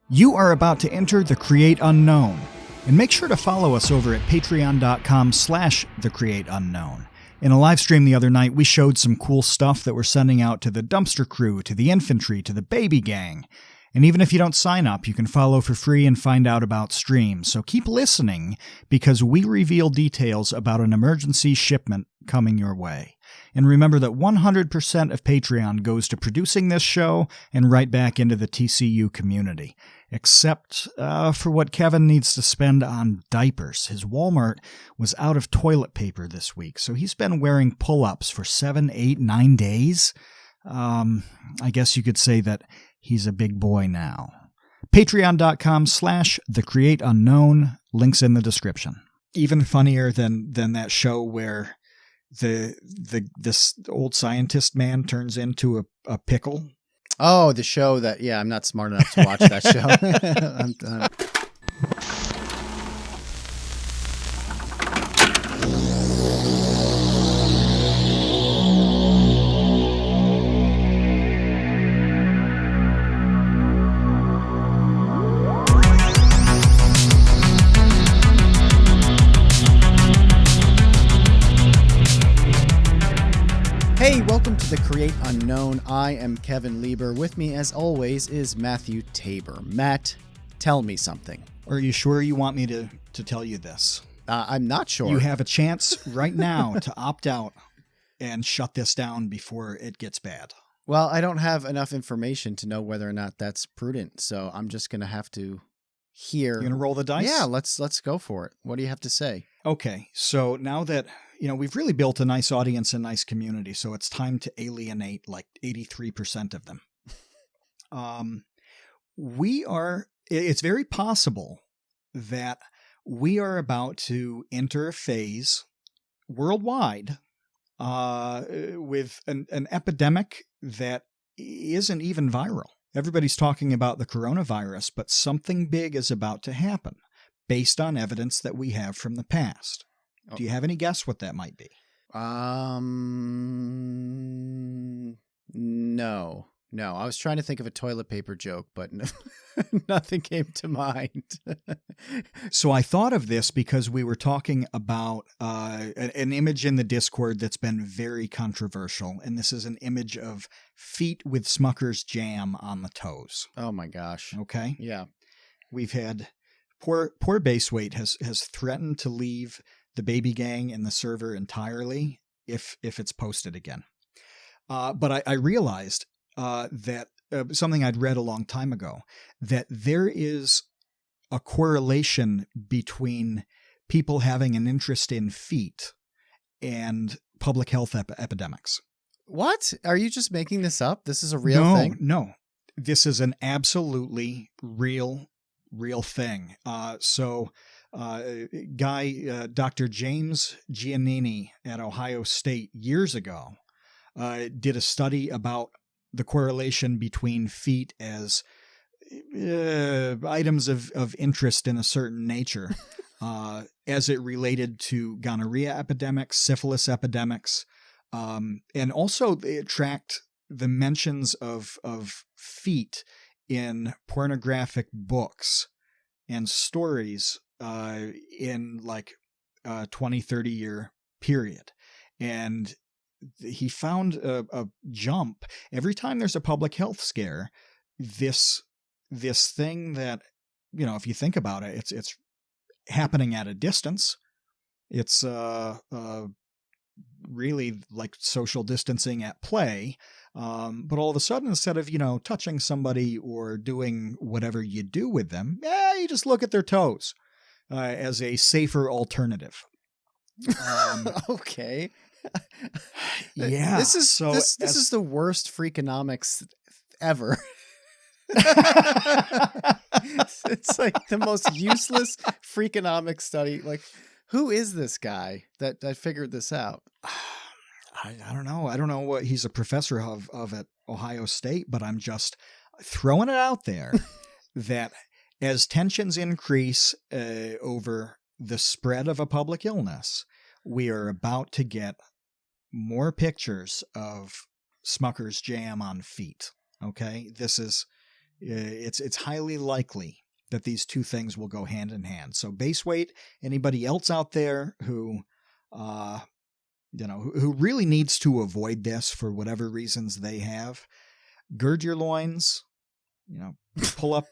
You are about to enter the Create Unknown, and make sure to follow us over at patreon.com/thecreateunknown. In a live stream the other night, we showed some cool stuff that we're sending out to the Dumpster Crew, to the Infantry, to the Baby Gang. And even if you don't sign up, you can follow for free and find out about streams. So keep listening, because we reveal details about an emergency shipment coming your way. And remember that 100% of Patreon goes to producing this show and right back into the TCU community. Except for what Kevin needs to spend on diapers. His Walmart was out of toilet paper this week, so he's been wearing pull-ups for 7, 8, 9 days. I guess you could say that he's a big boy now. Patreon.com/thecreateunknown. Links in the description. Even funnier than that show where this old scientist man turns into a pickle. Oh, the show that, yeah, I'm not smart enough to watch that show. Hey, welcome to the Create Unknown. I am Kevin Lieber. With me, as always, is Matthew Tabor. Matt, tell me something. Are you sure you want me to tell you this? I'm not sure. You have a chance right now to opt out and shut this down before it gets bad. Well, I don't have enough information to know whether or not that's prudent, so I'm just going to have to hear. You're going to roll the dice? Yeah, let's go for it. What do you have to say? Okay, so now that we've really built a nice audience and nice community, so it's time to alienate like 83% of them. It's very possible that we are about to enter a phase worldwide with an epidemic that isn't even viral. Everybody's talking about the coronavirus, but something big is about to happen based on evidence that we have from the past. Do you have any guess what that might be? No. I was trying to think of a toilet paper joke, but nothing came to mind. So I thought of this because we were talking about an image in the Discord that's been very controversial, and this is an image of feet with Smucker's jam on the toes. Oh my gosh. Okay. Yeah. We've had poor Baseweight has threatened to leave the Baby Gang and the server entirely if it's posted again. But I realized that something I'd read a long time ago, that there is a correlation between people having an interest in feet and public health epidemics. What? Are you just making this up? This is a real thing? No. This is an absolutely real thing. Dr. James Giannini at Ohio State years ago did a study about the correlation between feet as items of interest in a certain nature as it related to gonorrhea epidemics, syphilis epidemics, and also it tracked the mentions of feet in pornographic books and stories in like a 20, 30 year period. And he found a jump every time there's a public health scare. This thing that, if you think about it, it's happening at a distance. It's really like social distancing at play. But all of a sudden, instead of, touching somebody or doing whatever you do with them, you just look at their toes as a safer alternative. Okay. Yeah. This is the worst Freakonomics ever. It's like the most useless Freakonomics study. Like, who is this guy that figured this out? I don't know. I don't know what he's a professor of at Ohio State, but I'm just throwing it out there that as tensions increase over the spread of a public illness, we are about to get more pictures of Smucker's jam on feet. Okay, this is It's highly likely that these two things will go hand in hand. So base weight, anybody else out there who, who really needs to avoid this for whatever reasons they have, gird your loins, pull up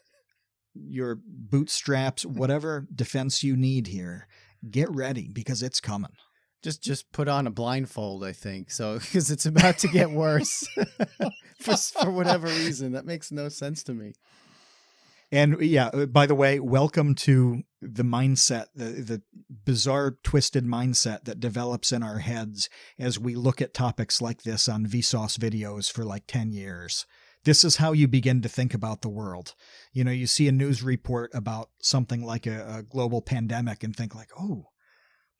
your bootstraps, whatever defense you need here. Get ready because it's coming. Just put on a blindfold, I think. So, because it's about to get worse for whatever reason. That makes no sense to me. And yeah, by the way, welcome to the mindset, the bizarre, twisted mindset that develops in our heads as we look at topics like this on Vsauce videos for like 10 years. This is how you begin to think about the world. You see a news report about something like a global pandemic and think like, oh,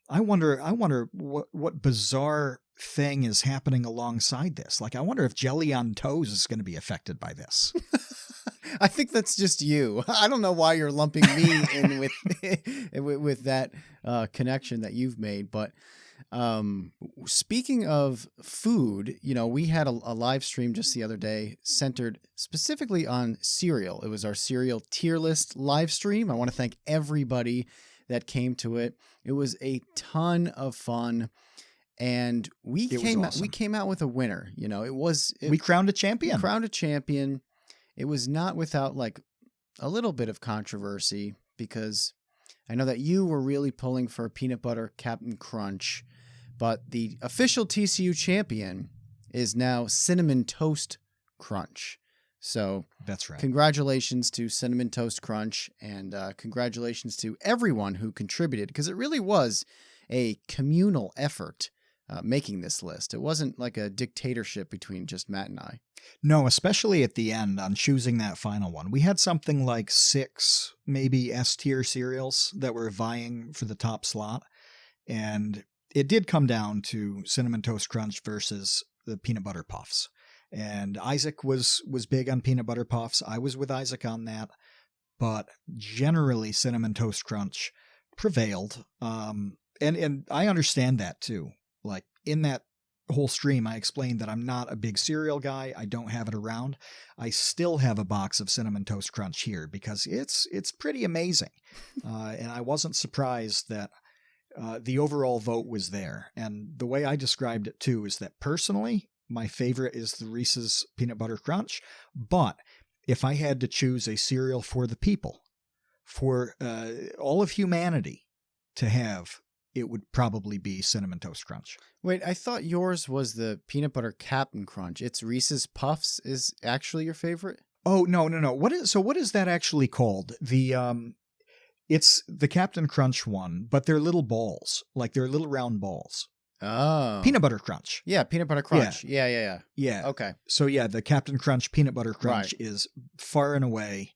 I wonder what bizarre thing is happening alongside this. Like, I wonder if jelly on toes is going to be affected by this. I think that's just you. I don't know why you're lumping me in with that connection that you've made. But speaking of food, we had a live stream just the other day centered specifically on cereal. It was our cereal tier list live stream. I want to thank everybody that came to it. It was a ton of fun, and we came out with a winner. We crowned a champion. We crowned a champion. It was not without like a little bit of controversy, because I know that you were really pulling for peanut butter Captain Crunch, but the official TCU champion is now Cinnamon Toast Crunch. So that's right. Congratulations to Cinnamon Toast Crunch, and congratulations to everyone who contributed, because it really was a communal effort making this list. It wasn't like a dictatorship between just Matt and I. No, especially at the end on choosing that final one. We had something like 6, maybe S-tier cereals that were vying for the top slot. And it did come down to Cinnamon Toast Crunch versus the Peanut Butter Puffs. And Isaac was big on Peanut Butter Puffs. I was with Isaac on that. But generally, Cinnamon Toast Crunch prevailed. And I understand that too. Like in that whole stream, I explained that I'm not a big cereal guy. I don't have it around. I still have a box of Cinnamon Toast Crunch here because it's pretty amazing. And I wasn't surprised that the overall vote was there. And the way I described it too is that personally, my favorite is the Reese's Peanut Butter Crunch. But if I had to choose a cereal for the people, for all of humanity to have, it would probably be Cinnamon Toast Crunch. Wait, I thought yours was the Peanut Butter Captain Crunch. It's Reese's Puffs is actually your favorite? Oh, no. What is that actually called? It's the Captain Crunch one, but they're little balls. Like they're little round balls. Oh. Peanut Butter Crunch. Yeah, Peanut Butter Crunch. Yeah. Okay. So yeah, the Captain Crunch Peanut Butter Crunch Right. is far and away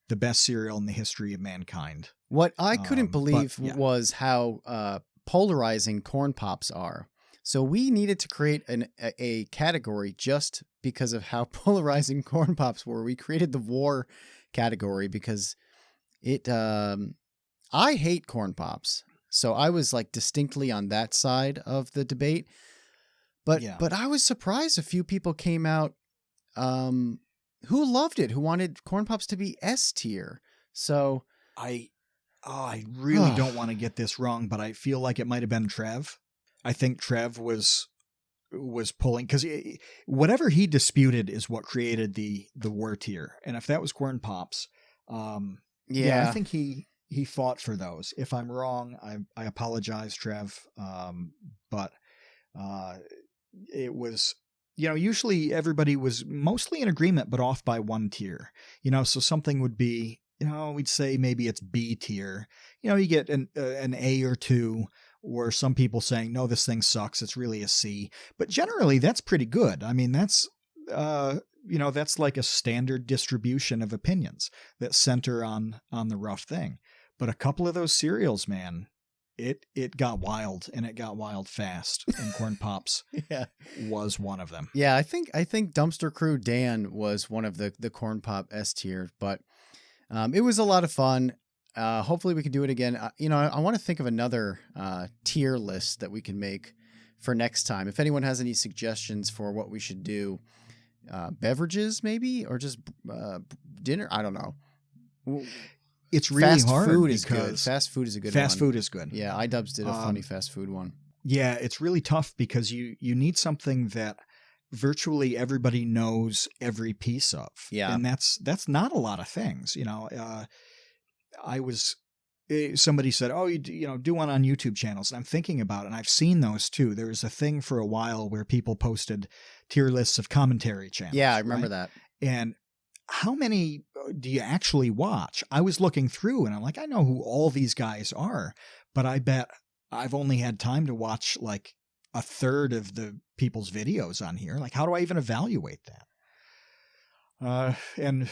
the best cereal in the history of mankind. What I couldn't believe but, yeah. was how polarizing corn pops are. So we needed to create a category just because of how polarizing corn pops were. We created the war category because I hate corn pops. So I was like distinctly on that side of the debate. But I was surprised a few people came out who loved it, who wanted corn pops to be S tier. So I really don't want to get this wrong, but I feel like it might have been Trev. I think Trev was pulling, because whatever he disputed is what created the war tier. And if that was corn pops, I think he fought for those. If I'm wrong, I apologize, Trev. But it was, usually everybody was mostly in agreement, but off by one tier. So something would be, we'd say maybe it's B tier. You get an A or 2, or some people saying, no, this thing sucks. It's really a C. But generally, that's pretty good. I mean, that's like a standard distribution of opinions that center on the rough thing. But a couple of those cereals, man, it got wild, and it got wild fast. And Corn Pops was one of them. Yeah, I think Dumpster Crew Dan was one of the Corn Pop S tier, but it was a lot of fun. Hopefully we can do it again. I want to think of another tier list that we can make for next time. If anyone has any suggestions for what we should do, beverages, maybe, or just dinner. I don't know. It's really fast hard food is good. because Fast food is a good fast one. food is good. Yeah, iDubbbz did a funny fast food one. Yeah, it's really tough because you need something that virtually everybody knows every piece of. Yeah. And that's not a lot of things. Somebody said, oh, do one on YouTube channels. And I'm thinking about it, and I've seen those too. There was a thing for a while where people posted tier lists of commentary channels. Yeah, I remember that. And how many do you actually watch? I was looking through and I'm like, I know who all these guys are, but I bet I've only had time to watch like a third of the people's videos on here. Like, how do I even evaluate that? And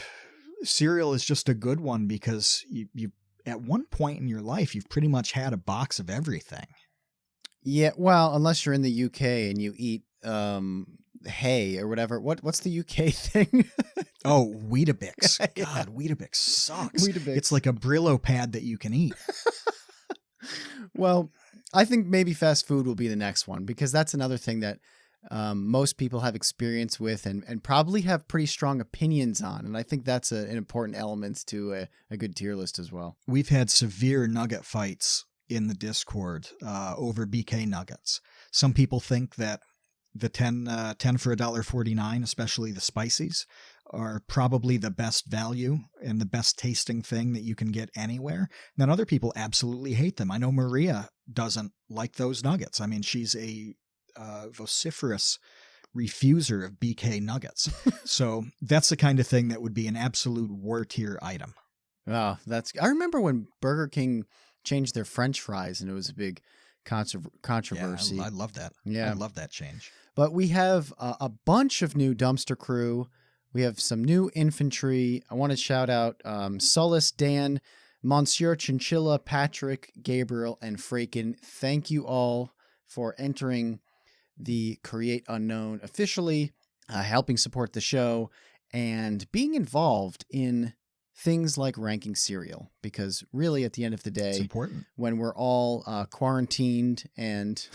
cereal is just a good one because you at one point in your life, you've pretty much had a box of everything. Yeah, well, unless you're in the UK and you eat hay or whatever. What's the UK thing? Oh, Weetabix. God, Weetabix sucks. Weetabix. It's like a Brillo pad that you can eat. Well, I think maybe fast food will be the next one because that's another thing that most people have experience with and probably have pretty strong opinions on. And I think that's an important element to a good tier list as well. We've had severe nugget fights in the Discord over BK nuggets. Some people think that the 10 for $1.49, especially the spicies, are probably the best value and the best tasting thing that you can get anywhere. And then other people absolutely hate them. I know Maria doesn't like those nuggets. I mean, she's a vociferous refuser of BK nuggets. So that's the kind of thing that would be an absolute war tier item. Oh, I remember when Burger King changed their French fries and it was a big controversy. Yeah, I love that. Yeah. I love that change. But we have a bunch of new Dumpster Crew. We have some new INFANTry. I want to shout out Solace, Dan, Monsieur Chinchilla, Patrick, Gabriel, and Fraken. Thank you all for entering the Create Unknown officially, helping support the show, and being involved in things like ranking cereal. Because really, at the end of the day, it's important. When we're all quarantined and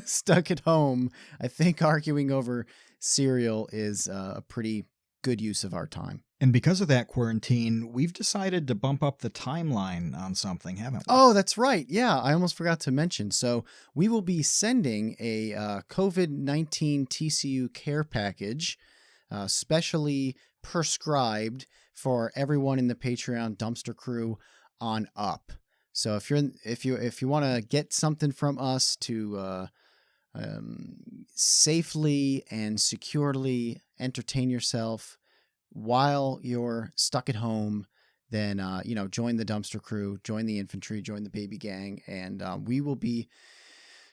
stuck at home, I think arguing over cereal is a pretty good use of our time. And because of that quarantine, we've decided to bump up the timeline on something, haven't we? Oh, that's right. Yeah, I almost forgot to mention. So we will be sending a COVID-19 TCU care package, specially prescribed for everyone in the Patreon Dumpster Crew on up. So if you want to get something from us to safely and securely entertain yourself while you're stuck at home, then join the Dumpster Crew, join the INFANTry, join the Baby Gang, and we will be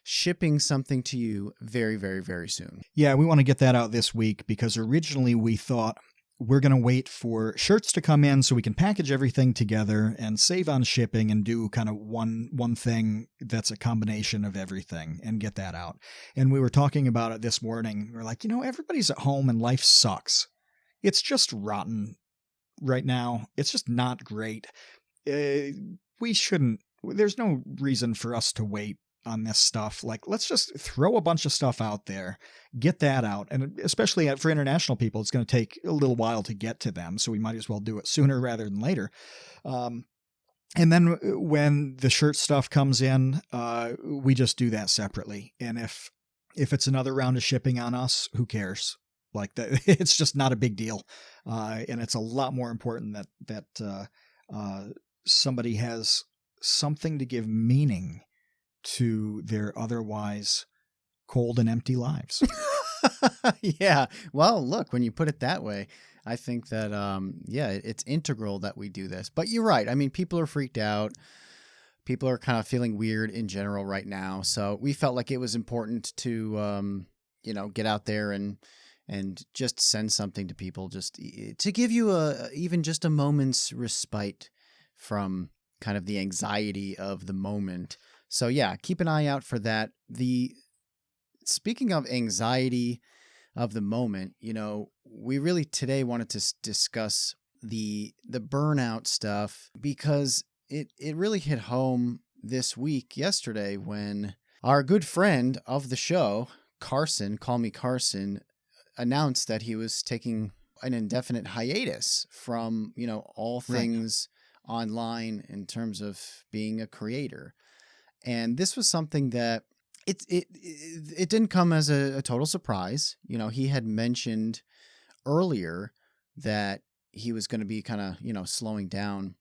shipping something to you very, very, very soon. Yeah, we want to get that out this week because originally we thought we're going to wait for shirts to come in so we can package everything together and save on shipping and do kind of one thing that's a combination of everything and get that out. And we were talking about it this morning. We're like, everybody's at home and life sucks. It's just rotten right now. It's just not great. There's no reason for us to wait on this stuff. Like, let's just throw a bunch of stuff out there, get that out. And especially for international people, it's going to take a little while to get to them. So we might as well do it sooner rather than later. And then when the shirt stuff comes in, we just do that separately. And if it's another round of shipping on us, who cares? Like that, it's just not a big deal. And it's a lot more important that somebody has something to give meaning to their otherwise cold and empty lives. Yeah. Well, look, when you put it that way, I think that, it's integral that we do this. But you're right. I mean, people are freaked out. People are kind of feeling weird in general right now. So we felt like it was important to, get out there and just send something to people just to give you even just a moment's respite from kind of the anxiety of the moment. So yeah, keep an eye out for that. Speaking of anxiety of the moment, we really today wanted to discuss the burnout stuff because it really hit home this week, yesterday, when our good friend of the show, Carson, call me Carson, announced that he was taking an indefinite hiatus from, all things online in terms of being a creator. And this was something that it didn't come as a total surprise. He had mentioned earlier that he was going to be kind of, slowing down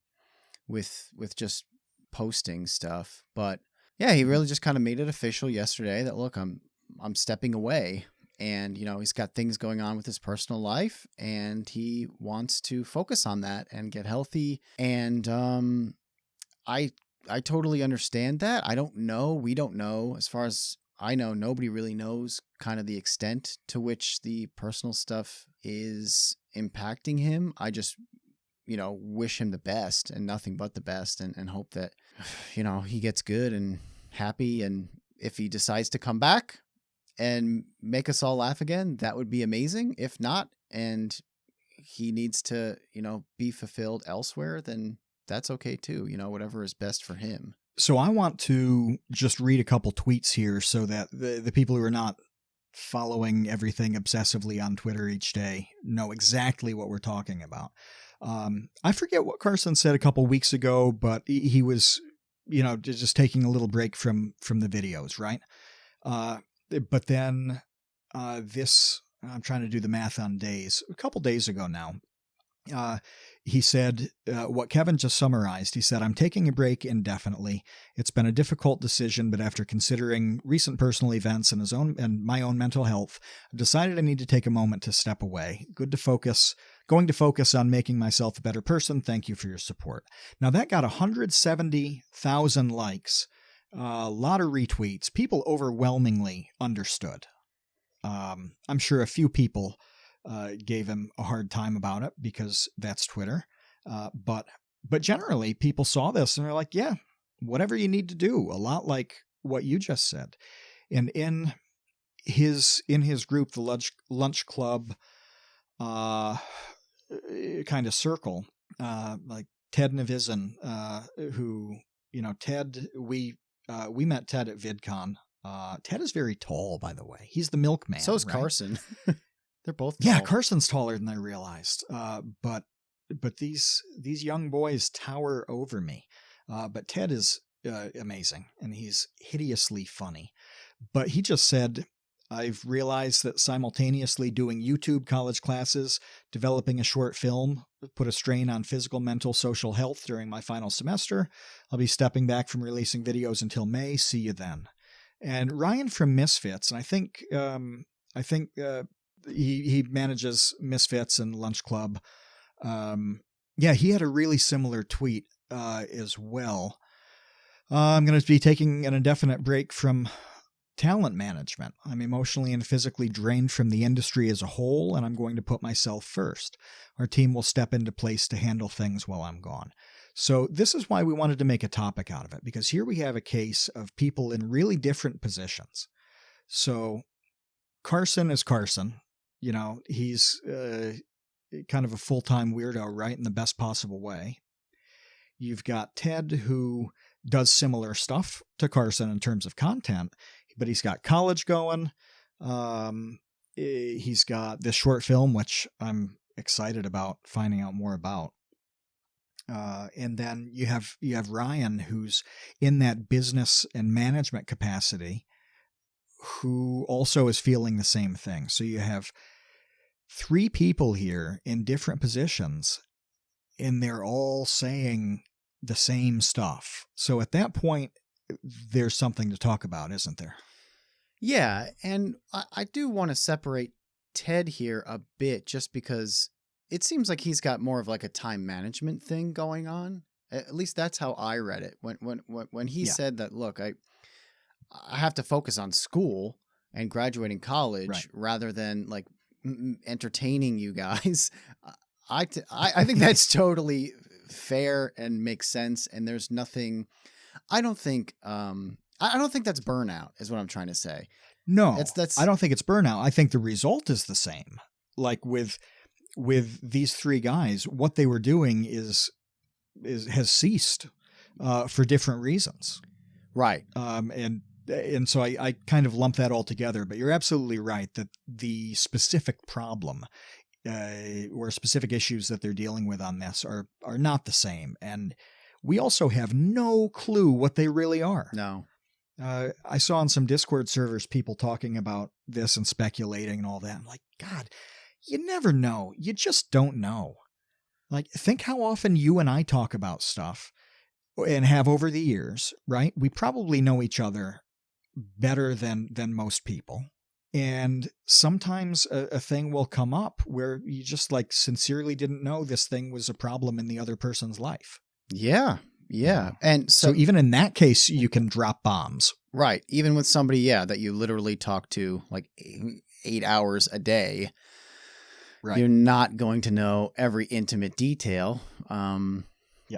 with just posting stuff. But yeah, he really just kind of made it official yesterday that, look, I'm stepping away. And, he's got things going on with his personal life, and he wants to focus on that and get healthy. And I totally understand that. I don't know. We don't know. As far as I know, nobody really knows kind of the extent to which the personal stuff is impacting him. I just, wish him the best and nothing but the best, and hope that, he gets good and happy. And if he decides to come back and make us all laugh again, that would be amazing. If not, and he needs to, be fulfilled elsewhere, then that's okay too. Whatever is best for him. So I want to just read a couple tweets here so that the people who are not following everything obsessively on Twitter each day know exactly what we're talking about. I forget what Carson said a couple weeks ago, but he was, just taking a little break from the videos, right? But then I'm trying to do the math on days. A couple days ago now, he said what Kevin just summarized. He said, "I'm taking a break indefinitely. It's been a difficult decision, but after considering recent personal events and my own mental health, I've decided I need to take a moment to step away. Going to focus on making myself a better person. Thank you for your support." Now that got 170,000 likes. A lot of retweets. People overwhelmingly understood. I'm sure a few people gave him a hard time about it because that's Twitter. But generally, people saw this and they're like, yeah, whatever you need to do. A lot like what you just said. And in his group, the lunch club kind of circle, like Ted Navizin, who, Ted, we met Ted at VidCon. Ted is very tall, by the way. He's the milkman. So is right? Carson. They're both tall. Yeah, Carson's taller than I realized. But these young boys tower over me. But Ted is amazing, and he's hideously funny. But he just said, "I've realized that simultaneously doing YouTube college classes, developing a short film, put a strain on physical, mental, social health during my final semester. I'll be stepping back from releasing videos until May. See you then." And Ryan from Misfits, and I think he manages Misfits and Lunch Club. He had a really similar tweet as well. "I'm going to be taking an indefinite break from talent management. I'm emotionally and physically drained from the industry as a whole, and I'm going to put myself first. Our team will step into place to handle things while I'm gone." So this is why we wanted to make a topic out of it, because here we have a case of people in really different positions. So Carson is Carson. He's kind of a full-time weirdo, right, in the best possible way. You've got Ted, who does similar stuff to Carson in terms of content, but he's got college going. He's got this short film, which I'm excited about finding out more about. And then you have Ryan, who's in that business and management capacity, who also is feeling the same thing. So you have three people here in different positions, and they're all saying the same stuff. So at that point, there's something to talk about, isn't there? Yeah, and I do want to separate Ted here a bit, just because it seems like he's got more of like a time management thing going on. At least that's how I read it. When he said that, look, I have to focus on school and graduating college rather than like entertaining you guys. I think that's totally fair and makes sense. And there's nothing. I don't think that's burnout, is what I'm trying to say. No, I don't think it's burnout. I think the result is the same. Like with these three guys, what they were doing has ceased for different reasons. Right. And And so I kind of lump that all together, but you're absolutely right that the specific problem or specific issues that they're dealing with on this are not the same. And we also have no clue what they really are. No. I saw on some Discord servers people talking about this and speculating and all that. I'm like, God, you never know. You just don't know. Like, think how often you and I talk about stuff and have over the years, right? We probably know each other better than most people. And sometimes a thing will come up where you just like sincerely didn't know this thing was a problem in the other person's life. Yeah. Yeah. And so even in that case, you can drop bombs. Right. Even with somebody, yeah, that you literally talk to like 8 hours a day. Right. You're not going to know every intimate detail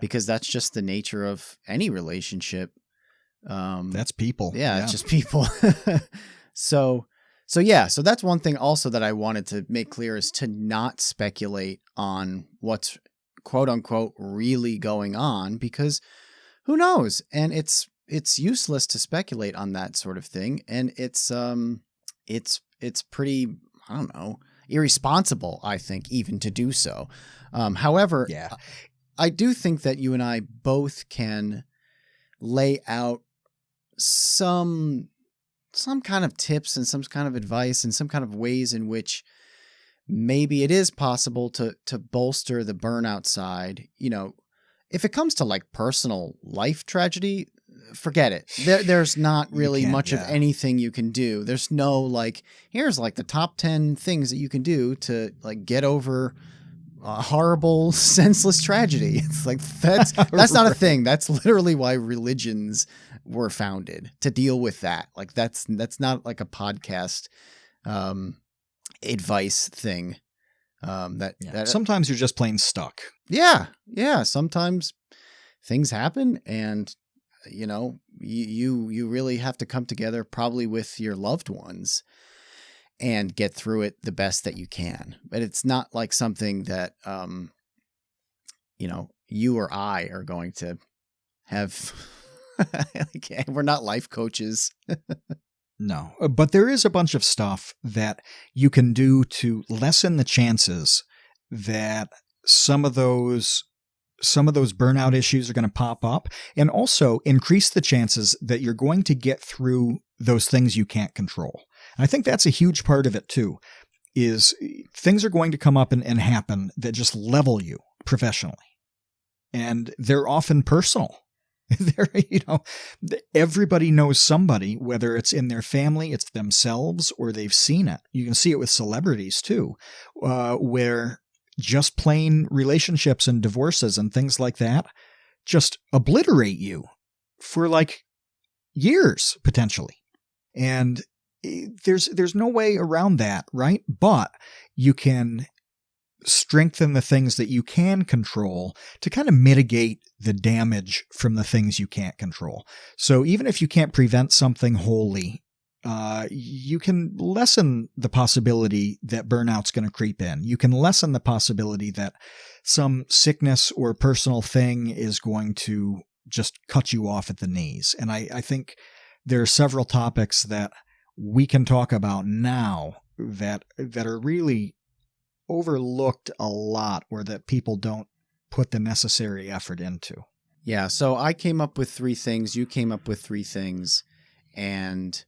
because that's just the nature of any relationship. That's people. Yeah, it's just people. So that's one thing also that I wanted to make clear is to not speculate on what's quote unquote really going on, because who knows? And it's useless to speculate on that sort of thing. And it's pretty, I don't know, irresponsible, I think, even to do so. However, I do think that you and I both can lay out some kind of tips and some kind of advice and some kind of ways in which maybe it is possible to bolster the burnout side. You know, if it comes to like personal life tragedy, forget it. There's not really much of anything you can do. There's no like, here's like the top 10 things that you can do to like get over a horrible, senseless tragedy. It's like, that's not a thing. That's literally why religions were founded, to deal with that. Like that's not like a podcast advice thing. That sometimes you're just plain stuck. Yeah. Sometimes things happen, and you know, you really have to come together probably with your loved ones and get through it the best that you can. But it's not like something that you know, you or I are going to have. We're not life coaches. No, but there is a bunch of stuff that you can do to lessen the chances that some of those burnout issues are going to pop up, and also increase the chances that you're going to get through those things you can't control. And I think that's a huge part of it too, is things are going to come up and happen that just level you professionally. And they're often personal. Everybody knows somebody, whether it's in their family, it's themselves, or they've seen it. You can see it with celebrities too, where just plain relationships and divorces and things like that just obliterate you for like years, potentially. And there's no way around that, right? But you can strengthen the things that you can control to kind of mitigate the damage from the things you can't control. So even if you can't prevent something wholly, you can lessen the possibility that burnout's going to creep in. You can lessen the possibility that some sickness or personal thing is going to just cut you off at the knees. And I think there are several topics that we can talk about now that are really overlooked a lot, or that people don't put the necessary effort into. Yeah, so I came up with 3 things, you came up with 3 things, and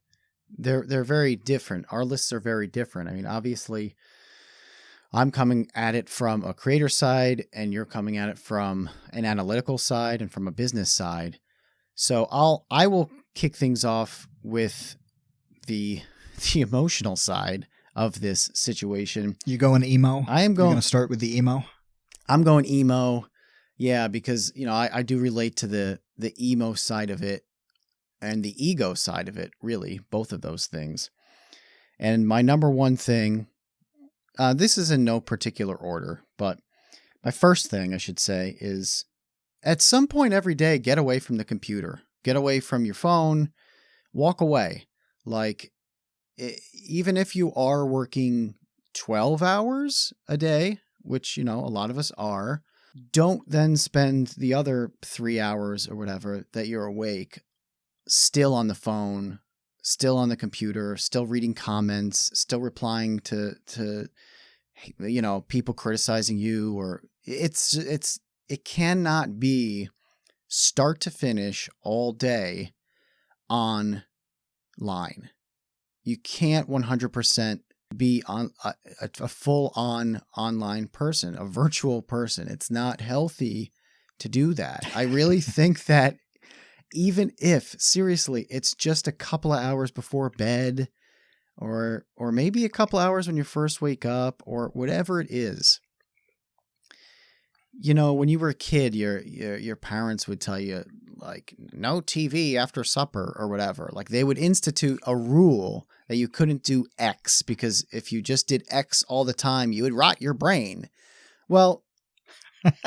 they're very different. Our lists are very different. I mean, obviously, I'm coming at it from a creator side, and you're coming at it from an analytical side and from a business side. So I will kick things off with the emotional side of this situation. You going emo? You're going to start with the emo? I'm going emo. Yeah, because, you know, I do relate to the emo side of it and the ego side of it, really, both of those things. And my number one thing, this is in no particular order, but my first thing, I should say, is at some point every day, get away from the computer. Get away from your phone. Walk away. Like, even if you are working 12 hours a day, which, you know, a lot of us are, don't then spend the other 3 hours or whatever that you're awake still on the phone, still on the computer, still reading comments, still replying to people criticizing you, or it cannot be start to finish all day online. You can't 100% be on a full-on online person, a virtual person. It's not healthy to do that. I really think that even if, seriously, it's just a couple of hours before bed, or maybe a couple hours when you first wake up, or whatever it is. When you were a kid, your parents would tell you, like, no TV after supper or whatever. Like, they would institute a rule that you couldn't do X, because if you just did X all the time, you would rot your brain. Well,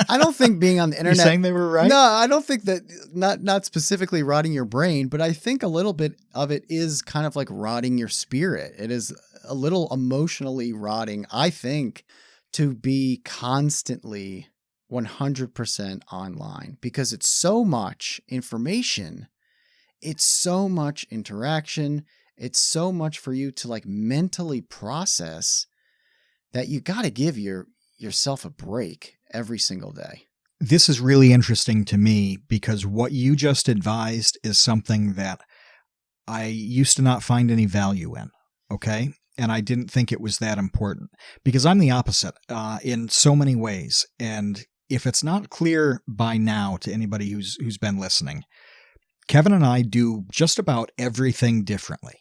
I don't think being on the internet... You're saying they were right? No, I don't think that, not specifically rotting your brain, but I think a little bit of it is kind of like rotting your spirit. It is a little emotionally rotting, I think, to be constantly 100% online, because it's so much information, it's so much interaction, it's so much for you to like mentally process, that you got to give yourself a break every single day. This is really interesting to me, because what you just advised is something that I used to not find any value in. Okay. And I didn't think it was that important, because I'm the opposite in so many ways. And if it's not clear by now to anybody who's been listening, Kevin and I do just about everything differently.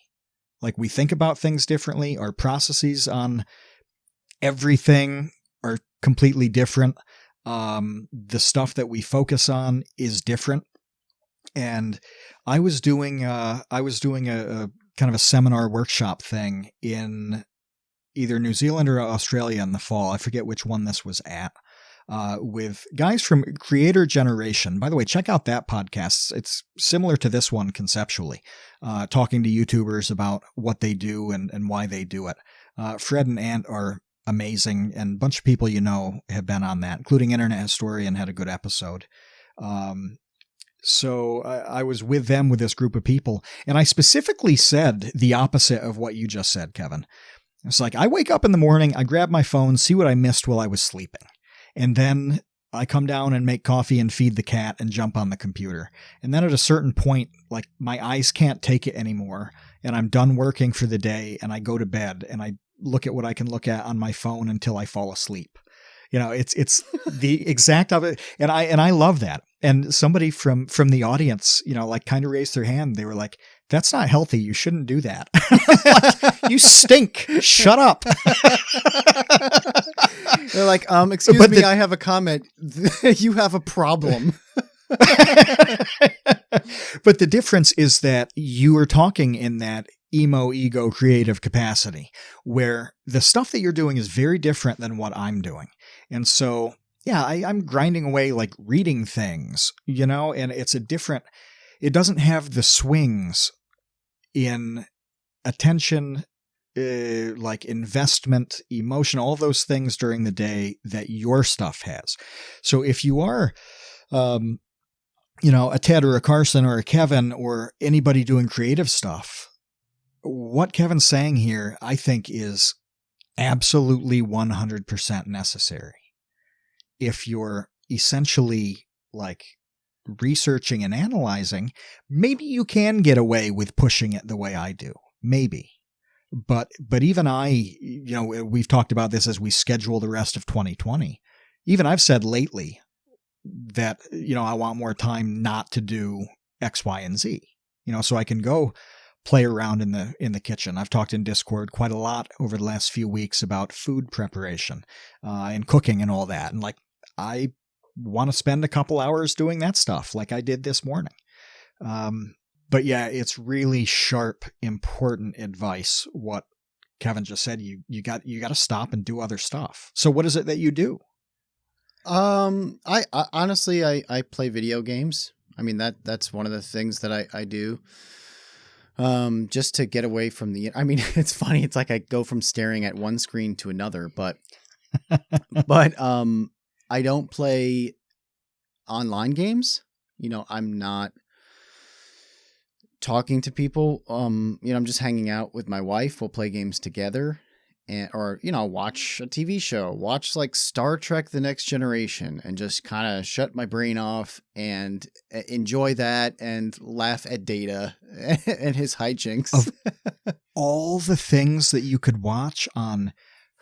Like, we think about things differently. Our processes on everything are completely different. The stuff that we focus on is different. And I was doing a kind of a seminar workshop thing in either New Zealand or Australia in the fall. I forget which one this was at. With guys from Creator Generation. By the way, check out that podcast. It's similar to this one conceptually, talking to YouTubers about what they do and why they do it. Fred and Ant are amazing, and a bunch of people have been on that, including Internet Historian had a good episode. So I was with them, with this group of people, and I specifically said the opposite of what you just said, Kevin. It's like, I wake up in the morning, I grab my phone, see what I missed while I was sleeping. And then I come down and make coffee and feed the cat and jump on the computer. And then at a certain point, like, my eyes can't take it anymore, and I'm done working for the day, and I go to bed and I look at what I can look at on my phone until I fall asleep. It's the exact of it. And I love that. And somebody from the audience, like, kind of raised their hand. They were like, that's not healthy. You shouldn't do that. Like, you stink. Shut up. They're like, excuse me, I have a comment. You have a problem. But the difference is that you are talking in that ego creative capacity, where the stuff that you're doing is very different than what I'm doing. And so, yeah, I'm grinding away, like, reading things, and it doesn't have the swings in attention, like investment, emotion, all those things during the day that your stuff has. So if you are, a Ted or a Carson or a Kevin or anybody doing creative stuff, what Kevin's saying here, I think, is absolutely 100% necessary. If you're essentially, like, researching and analyzing, maybe you can get away with pushing it the way I do. Maybe. But even I, we've talked about this as we schedule the rest of 2020. Even I've said lately that, I want more time not to do X, Y, and Z, so I can go play around in the kitchen. I've talked in Discord quite a lot over the last few weeks about food preparation, and cooking and all that. And, like, I want to spend a couple hours doing that stuff, like I did this morning. But yeah, it's really sharp, important advice. What Kevin just said, you got to stop and do other stuff. So what is it that you do? I honestly, I play video games. I mean, that's one of the things that I do. Just to get away from it's funny. It's like I go from staring at one screen to another, but I don't play online games. I'm not talking to people. I'm just hanging out with my wife. We'll play games together. Or watch a TV show, watch like Star Trek The Next Generation, and just kind of shut my brain off and enjoy that and laugh at Data and his hijinks. Of all the things that you could watch on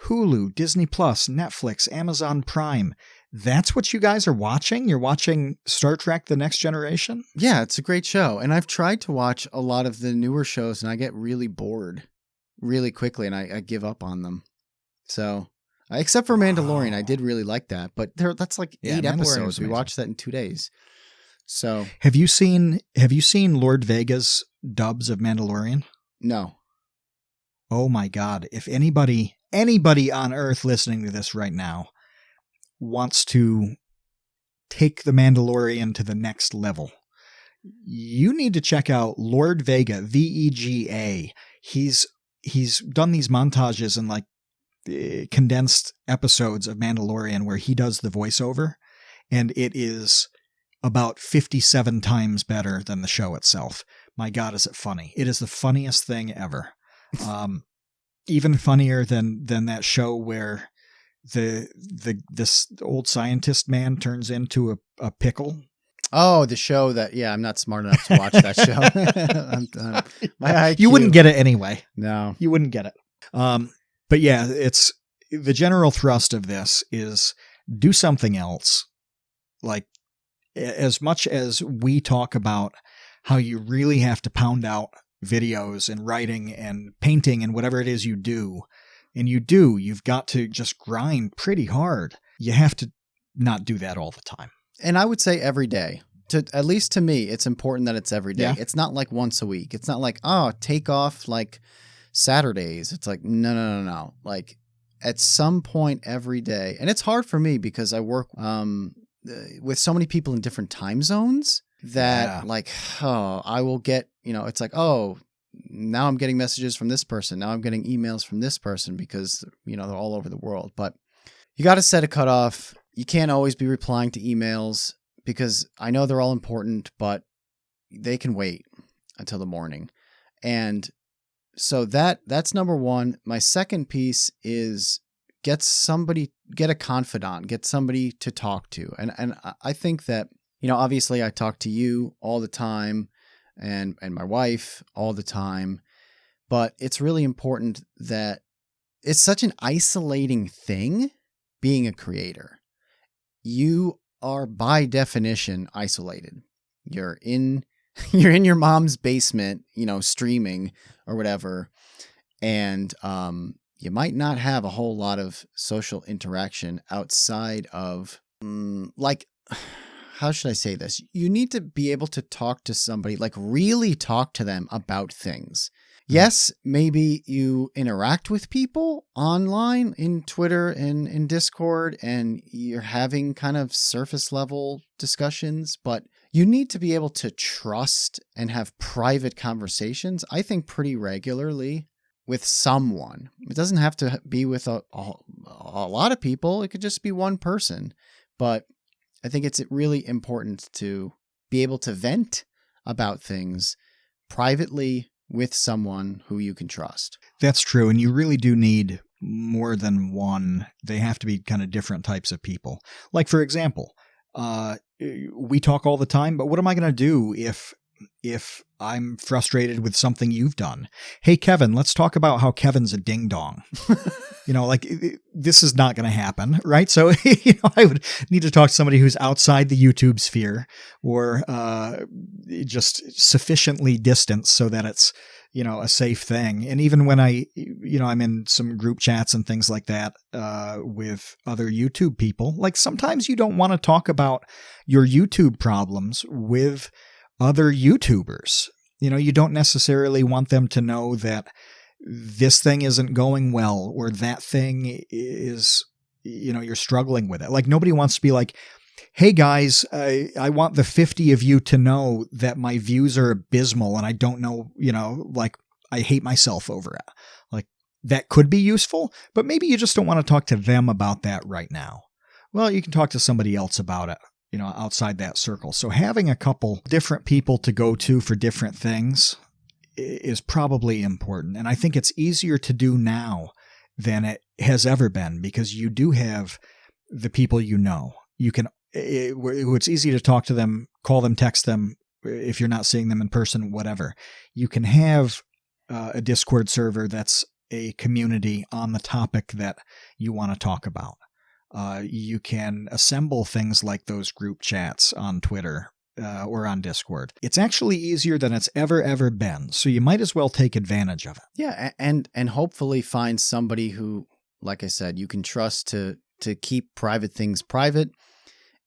Hulu, Disney Plus, Netflix, Amazon Prime, that's what you guys are watching? You're watching Star Trek The Next Generation? Yeah, it's a great show. And I've tried to watch a lot of the newer shows and I get really bored really quickly, and I give up on them. So, except for Mandalorian, I did really like that. But that's like 8 episodes. We watched that in 2 days. So, have you seen Lord Vega's dubs of Mandalorian? No. Oh my God! If anybody on Earth listening to this right now wants to take the Mandalorian to the next level, you need to check out Lord Vega, Vega. He's done these montages and like condensed episodes of Mandalorian where he does the voiceover, and it is about 57 times better than the show itself. My God, is it funny? It is the funniest thing ever. Even funnier than that show where this old scientist man turns into a pickle. Oh, the show that, I'm not smart enough to watch that show. My IQ. You wouldn't get it anyway. No. You wouldn't get it. But yeah, it's the general thrust of this is do something else. Like, as much as we talk about how you really have to pound out videos and writing and painting and whatever it is you do, and you've got to just grind pretty hard. You have to not do that all the time. And I would say every day. At least to me, it's important that it's every day. Yeah. It's not like once a week. It's not like, take off like Saturdays. It's like, no. Like at some point every day. And it's hard for me because I work with so many people in different time zones that I will get, it's like, now I'm getting messages from this person. Now I'm getting emails from this person because, they're all over the world. But you got to set a cutoff. You can't always be replying to emails because I know they're all important, but they can wait until the morning. And so that's number one. My second piece is get a confidant, get somebody to talk to. And I think that, obviously I talk to you all the time and my wife all the time, but it's really important that it's such an isolating thing being a creator. You are by definition isolated. You're in your mom's basement, streaming or whatever. And you might not have a whole lot of social interaction outside of how should I say this? You need to be able to talk to somebody, like really talk to them about things. Yes, maybe you interact with people online in Twitter and in Discord and you're having kind of surface level discussions, but you need to be able to trust and have private conversations, I think pretty regularly with someone. It doesn't have to be with a lot of people. It could just be one person, but I think it's really important to be able to vent about things privately with someone who you can trust. That's true. And you really do need more than one. They have to be kind of different types of people. Like, for example, we talk all the time, but what am I going to do if I'm frustrated with something you've done? Hey, Kevin, let's talk about how Kevin's a ding dong. This is not going to happen, right? So, I would need to talk to somebody who's outside the YouTube sphere or just sufficiently distant so that it's, a safe thing. And even when I'm in some group chats and things like that with other YouTube people, like sometimes you don't want to talk about your YouTube problems with other YouTubers. You don't necessarily want them to know that this thing isn't going well or that thing is, you're struggling with it. Like nobody wants to be like, hey guys, I want the 50 of you to know that my views are abysmal and I don't know, I hate myself over it. Like that could be useful, but maybe you just don't want to talk to them about that right now. Well, you can talk to somebody else about it, outside that circle. So having a couple different people to go to for different things is probably important. And I think it's easier to do now than it has ever been, because you do have the people you can, it's easy to talk to them, call them, text them, if you're not seeing them in person, whatever. You can have a Discord server that's a community on the topic that you want to talk about. You can assemble things like those group chats on Twitter or on Discord. It's actually easier than it's ever been, so you might as well take advantage of it. Yeah, and hopefully find somebody who, like I said, you can trust to keep private things private,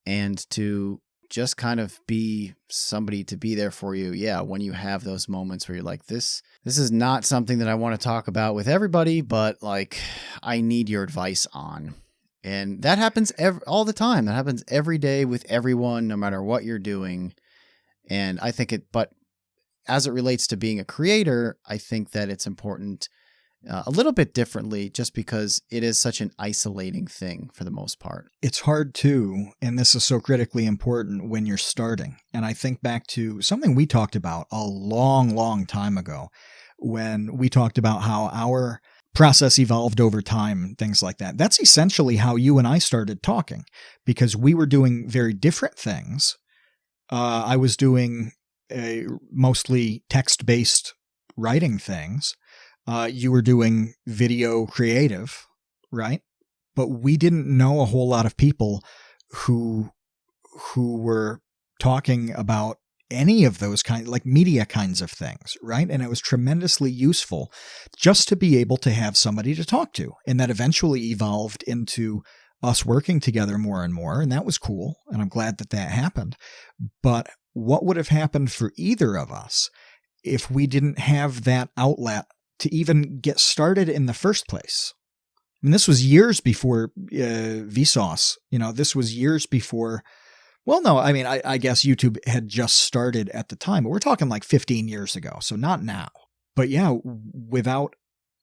and to just kind of be somebody to be there for you. Yeah, when you have those moments where you're like, this is not something that I want to talk about with everybody, but like I need your advice on. And that happens all the time. That happens every day with everyone, no matter what you're doing. And I think but as it relates to being a creator, I think that it's important a little bit differently, just because it is such an isolating thing for the most part. It's hard too, and this is so critically important when you're starting. And I think back to something we talked about a long time ago, when we talked about how our process evolved over time, things like that. That's essentially how you and I started talking, because we were doing very different things. I was doing mostly text-based writing things. You were doing video creative, right? But we didn't know a whole lot of people who were talking about any of those like media kinds of things, right? And it was tremendously useful just to be able to have somebody to talk to. And that eventually evolved into us working together more and more. And that was cool. And I'm glad that happened. But what would have happened for either of us if we didn't have that outlet to even get started in the first place? I mean, this was years before Vsauce. This was years before. Well, no, I mean, I guess YouTube had just started at the time, but we're talking like 15 years ago. So not now. But yeah, without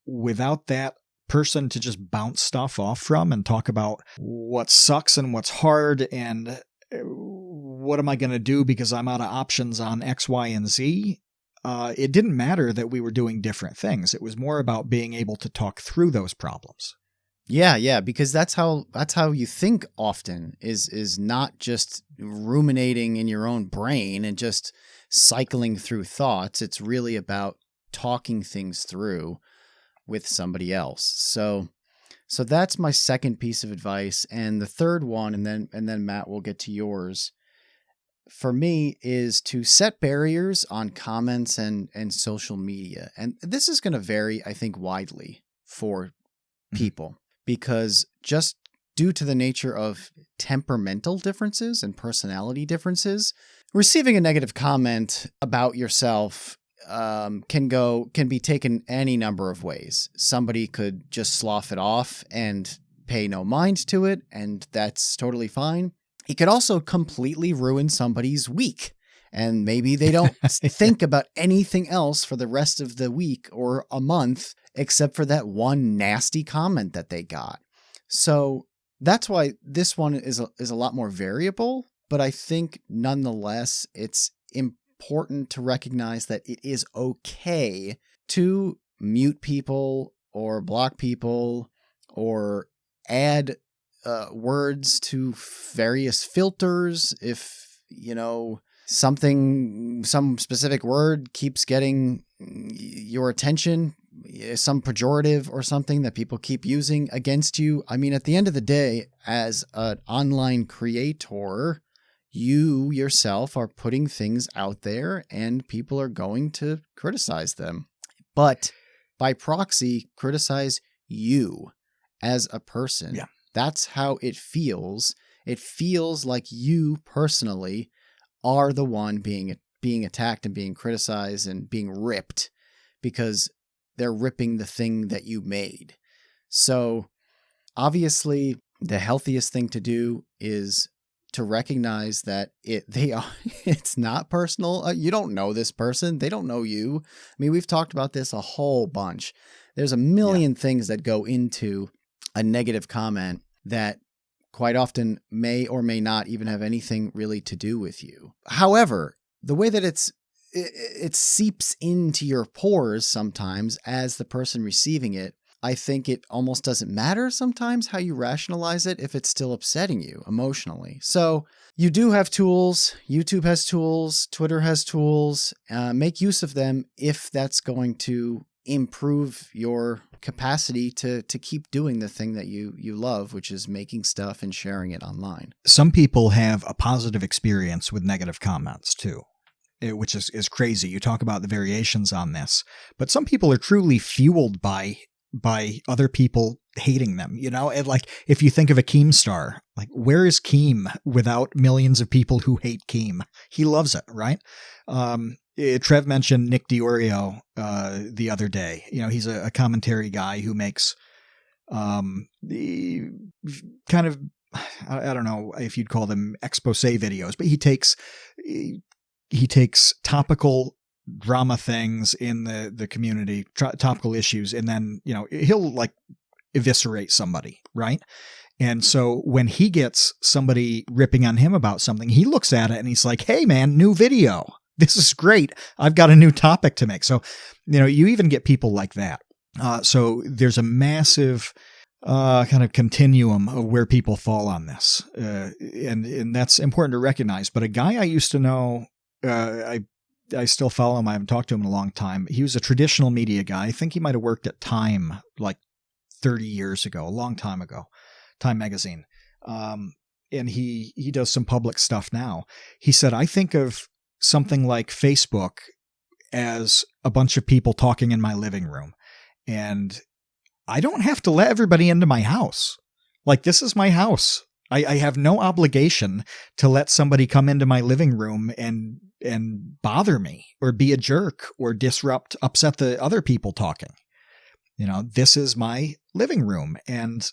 that person to just bounce stuff off from and talk about what sucks and what's hard and what am I going to do because I'm out of options on X, Y, and Z. It didn't matter that we were doing different things. It was more about being able to talk through those problems. Yeah, because that's how you think often, is not just ruminating in your own brain and just cycling through thoughts. It's really about talking things through with somebody else. So that's my second piece of advice. And the third one, and then Matt, we'll get to yours, for me, is to set barriers on comments and social media. And this is going to vary, I think, widely for people, because just due to the nature of temperamental differences and personality differences, receiving a negative comment about yourself can be taken any number of ways. Somebody could just slough it off and pay no mind to it, and that's totally fine. It could also completely ruin somebody's week, and maybe they don't think about anything else for the rest of the week or a month except for that one nasty comment that they got. So that's why this one is a lot more variable, but I think nonetheless it's important to recognize that it is okay to mute people or block people or add words to various filters if, some specific word keeps getting your attention, some pejorative or something that people keep using against you. I mean, at the end of the day, as an online creator, you yourself are putting things out there and people are going to criticize them. But by proxy, criticize you as a person. Yeah. That's how it feels. It feels like you personally are the one being attacked and being criticized and being ripped because they're ripping the thing that you made. So obviously the healthiest thing to do is to recognize that it's not personal. You don't know this person. They don't know you. I mean, we've talked about this a whole bunch. There's a million things that go into a negative comment that quite often may or may not even have anything really to do with you. However, the way that it seeps into your pores sometimes as the person receiving it, I think it almost doesn't matter sometimes how you rationalize it if it's still upsetting you emotionally. So you do have tools. YouTube has tools. Twitter has tools. Make use of them if that's going to improve your capacity to keep doing the thing that you love, which is making stuff and sharing it online. Some people have a positive experience with negative comments too, which is crazy. You talk about the variations on this, but some people are truly fueled by other people hating them, you know? And like, if you think of a Keemstar, like, where is Keem without millions of people who hate Keem? He loves it, right? Trev mentioned Nick Diorio the other day. You know, he's a commentary guy who makes the kind of, I don't know if you'd call them expose videos, but he takes topical drama things in the community, topical issues, and then, you know, he'll like eviscerate somebody, right? And so when he gets somebody ripping on him about something, he looks at it and he's like, hey man, new video. This is great. I've got a new topic to make. So, you know, you even get people like that. So there's a massive kind of continuum of where people fall on this. And that's important to recognize. But a guy I used to know, I still follow him. I haven't talked to him in a long time. He was a traditional media guy. I think he might have worked at Time like 30 years ago, a long time ago, Time magazine. And he does some public stuff now. He said, I think of something like Facebook as a bunch of people talking in my living room. And I don't have to let everybody into my house. Like, this is my house. I have no obligation to let somebody come into my living room and bother me or be a jerk or upset the other people talking. You know, this is my living room and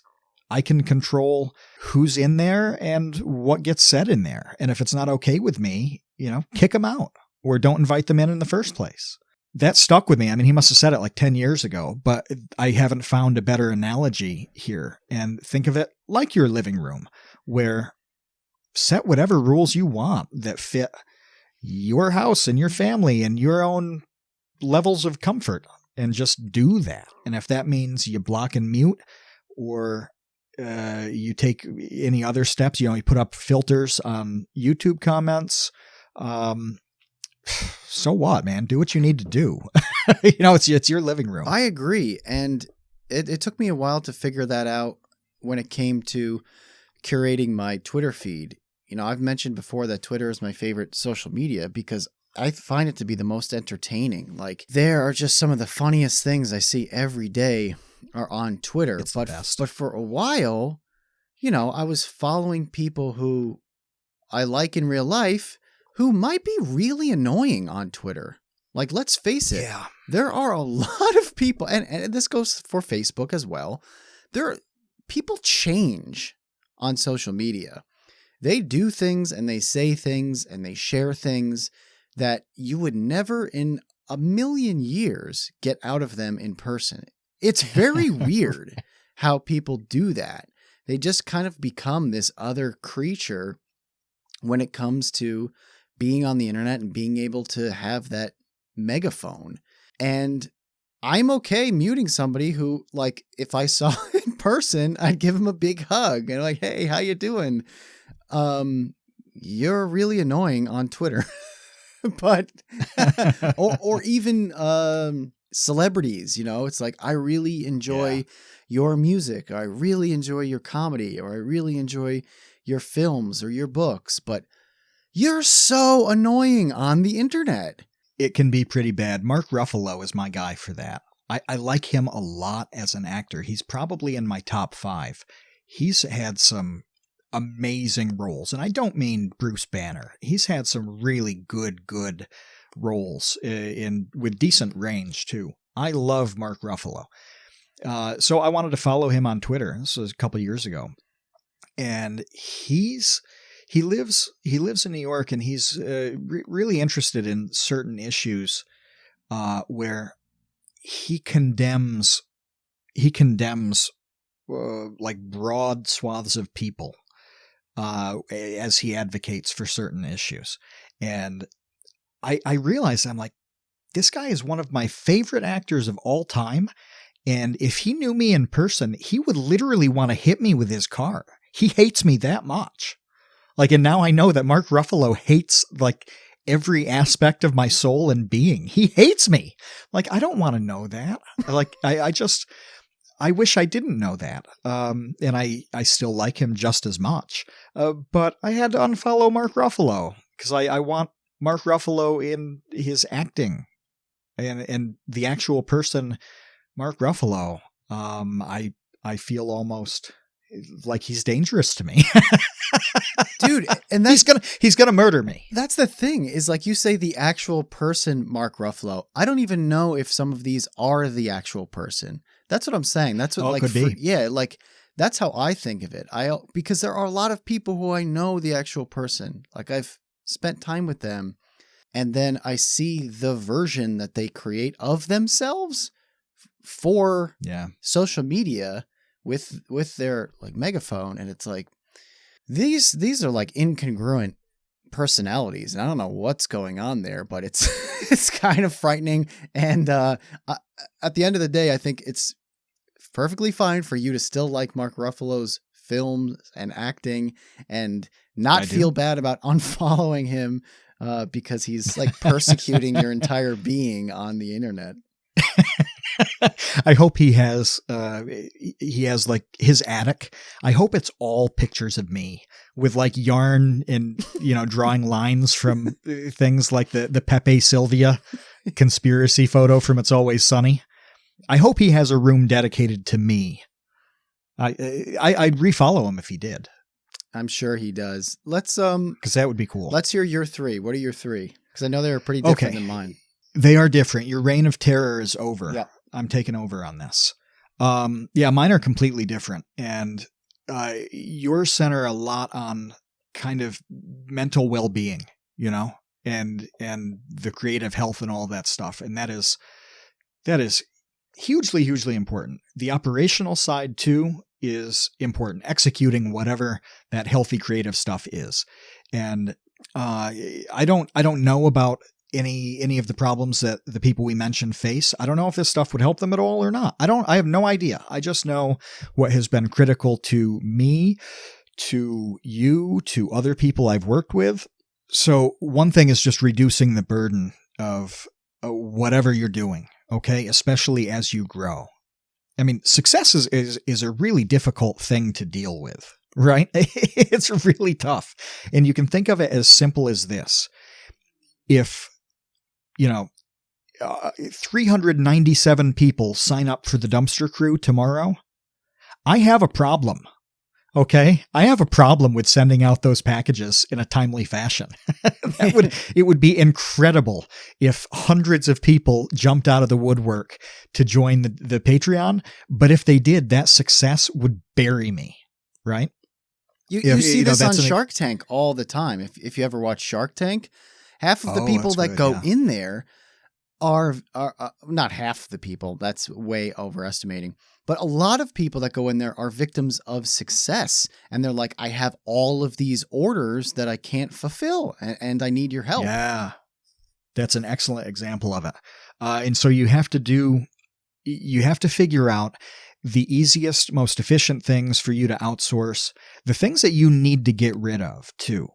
I can control who's in there and what gets said in there. And if it's not okay with me, you know, kick them out or don't invite them in the first place. That stuck with me. I mean, he must have said it like 10 years ago, but I haven't found a better analogy here. And think of it like your living room, where set whatever rules you want that fit your house and your family and your own levels of comfort, and just do that. And if that means you block and mute, or you take any other steps, you know, you put up filters on YouTube comments, so what, man? Do what you need to do. You know, it's your living room. I agree. And it took me a while to figure that out when it came to curating my Twitter feed. You know, I've mentioned before that Twitter is my favorite social media because I find it to be the most entertaining. Like, there are just some of the funniest things I see every day are on Twitter. It's the best. But for a while, you know, I was following people who I like in real life who might be really annoying on Twitter. Like, let's face it, Yeah. There are a lot of people, and this goes for Facebook as well. People change on social media. They do things and they say things and they share things that you would never in a million years get out of them in person. It's very weird how people do that. They just kind of become this other creature when it comes to being on the internet and being able to have that megaphone. And I'm okay muting somebody who, like, if I saw in person, I'd give him a big hug and like, hey, how you doing? You're really annoying on Twitter. But or even celebrities, you know, it's like, I really enjoy your music. I really enjoy your comedy, or I really enjoy your films or your books, but you're so annoying on the internet. It can be pretty bad. Mark Ruffalo is my guy for that. I like him a lot as an actor. He's probably in my top 5. He's had some amazing roles. And I don't mean Bruce Banner. He's had some really good roles with decent range too. I love Mark Ruffalo. So I wanted to follow him on Twitter. This was a couple of years ago. And he lives in New York, and he's really interested in certain issues where he condemns like broad swaths of people as he advocates for certain issues. And I realized, I'm like, this guy is one of my favorite actors of all time. And if he knew me in person, he would literally want to hit me with his car. He hates me that much. Like, and now I know that Mark Ruffalo hates like every aspect of my soul and being. He hates me. Like, I don't want to know that. Like, I wish I didn't know that. And I still like him just as much. But I had to unfollow Mark Ruffalo because I want Mark Ruffalo in his acting and the actual person, Mark Ruffalo. I feel almost like he's dangerous to me. Dude, and that's he's gonna murder me. That's the thing, is like you say, the actual person, Mark Ruffalo. I don't even know if some of these are the actual person. That's what I'm saying. That's what could be. Yeah, like that's how I think of it. Because there are a lot of people who I know the actual person. Like I've spent time with them, and then I see the version that they create of themselves for social media with their like megaphone, and it's like these are like incongruent personalities, and I don't know what's going on there, but it's kind of frightening. And at the end of the day, I think it's perfectly fine for you to still like Mark Ruffalo's films and acting and not feel bad about unfollowing him because he's like persecuting your entire being on the internet. I hope he has like his attic. I hope it's all pictures of me with like yarn and, drawing lines from things like the Pepe Sylvia conspiracy photo from It's Always Sunny. I hope he has a room dedicated to me. I'd refollow him if he did. I'm sure he does. Let's because that would be cool. Let's hear your three. What are your three? Because I know they were pretty different than mine. They are different. Your reign of terror is over. Yeah. I'm taking over on this. Mine are completely different. And yours center a lot on kind of mental well-being, and the creative health and all that stuff. And that is hugely, hugely important. The operational side too is important. Executing whatever that healthy creative stuff is. And I don't know about any of the problems that the people we mentioned face. I don't know if this stuff would help them at all or not. I have no idea. I just know what has been critical to me, to you, to other people I've worked with. So one thing is just reducing the burden of whatever you're doing. Okay. Especially as you grow. I mean, success is a really difficult thing to deal with, right? It's really tough. And you can think of it as simple as this. If 397 people sign up for the dumpster crew tomorrow, I have a problem. Okay. I have a problem with sending out those packages in a timely fashion. It would be incredible if hundreds of people jumped out of the woodwork to join the Patreon. But if they did, that success would bury me. Right. You see this on Shark Tank all the time. If you ever watch Shark Tank, half of the people that go in there are not half the people. That's way overestimating. But a lot of people that go in there are victims of success. And they're like, I have all of these orders that I can't fulfill and I need your help. Yeah, that's an excellent example of it. And so you have to figure out the easiest, most efficient things for you to outsource, the things that you need to get rid of too,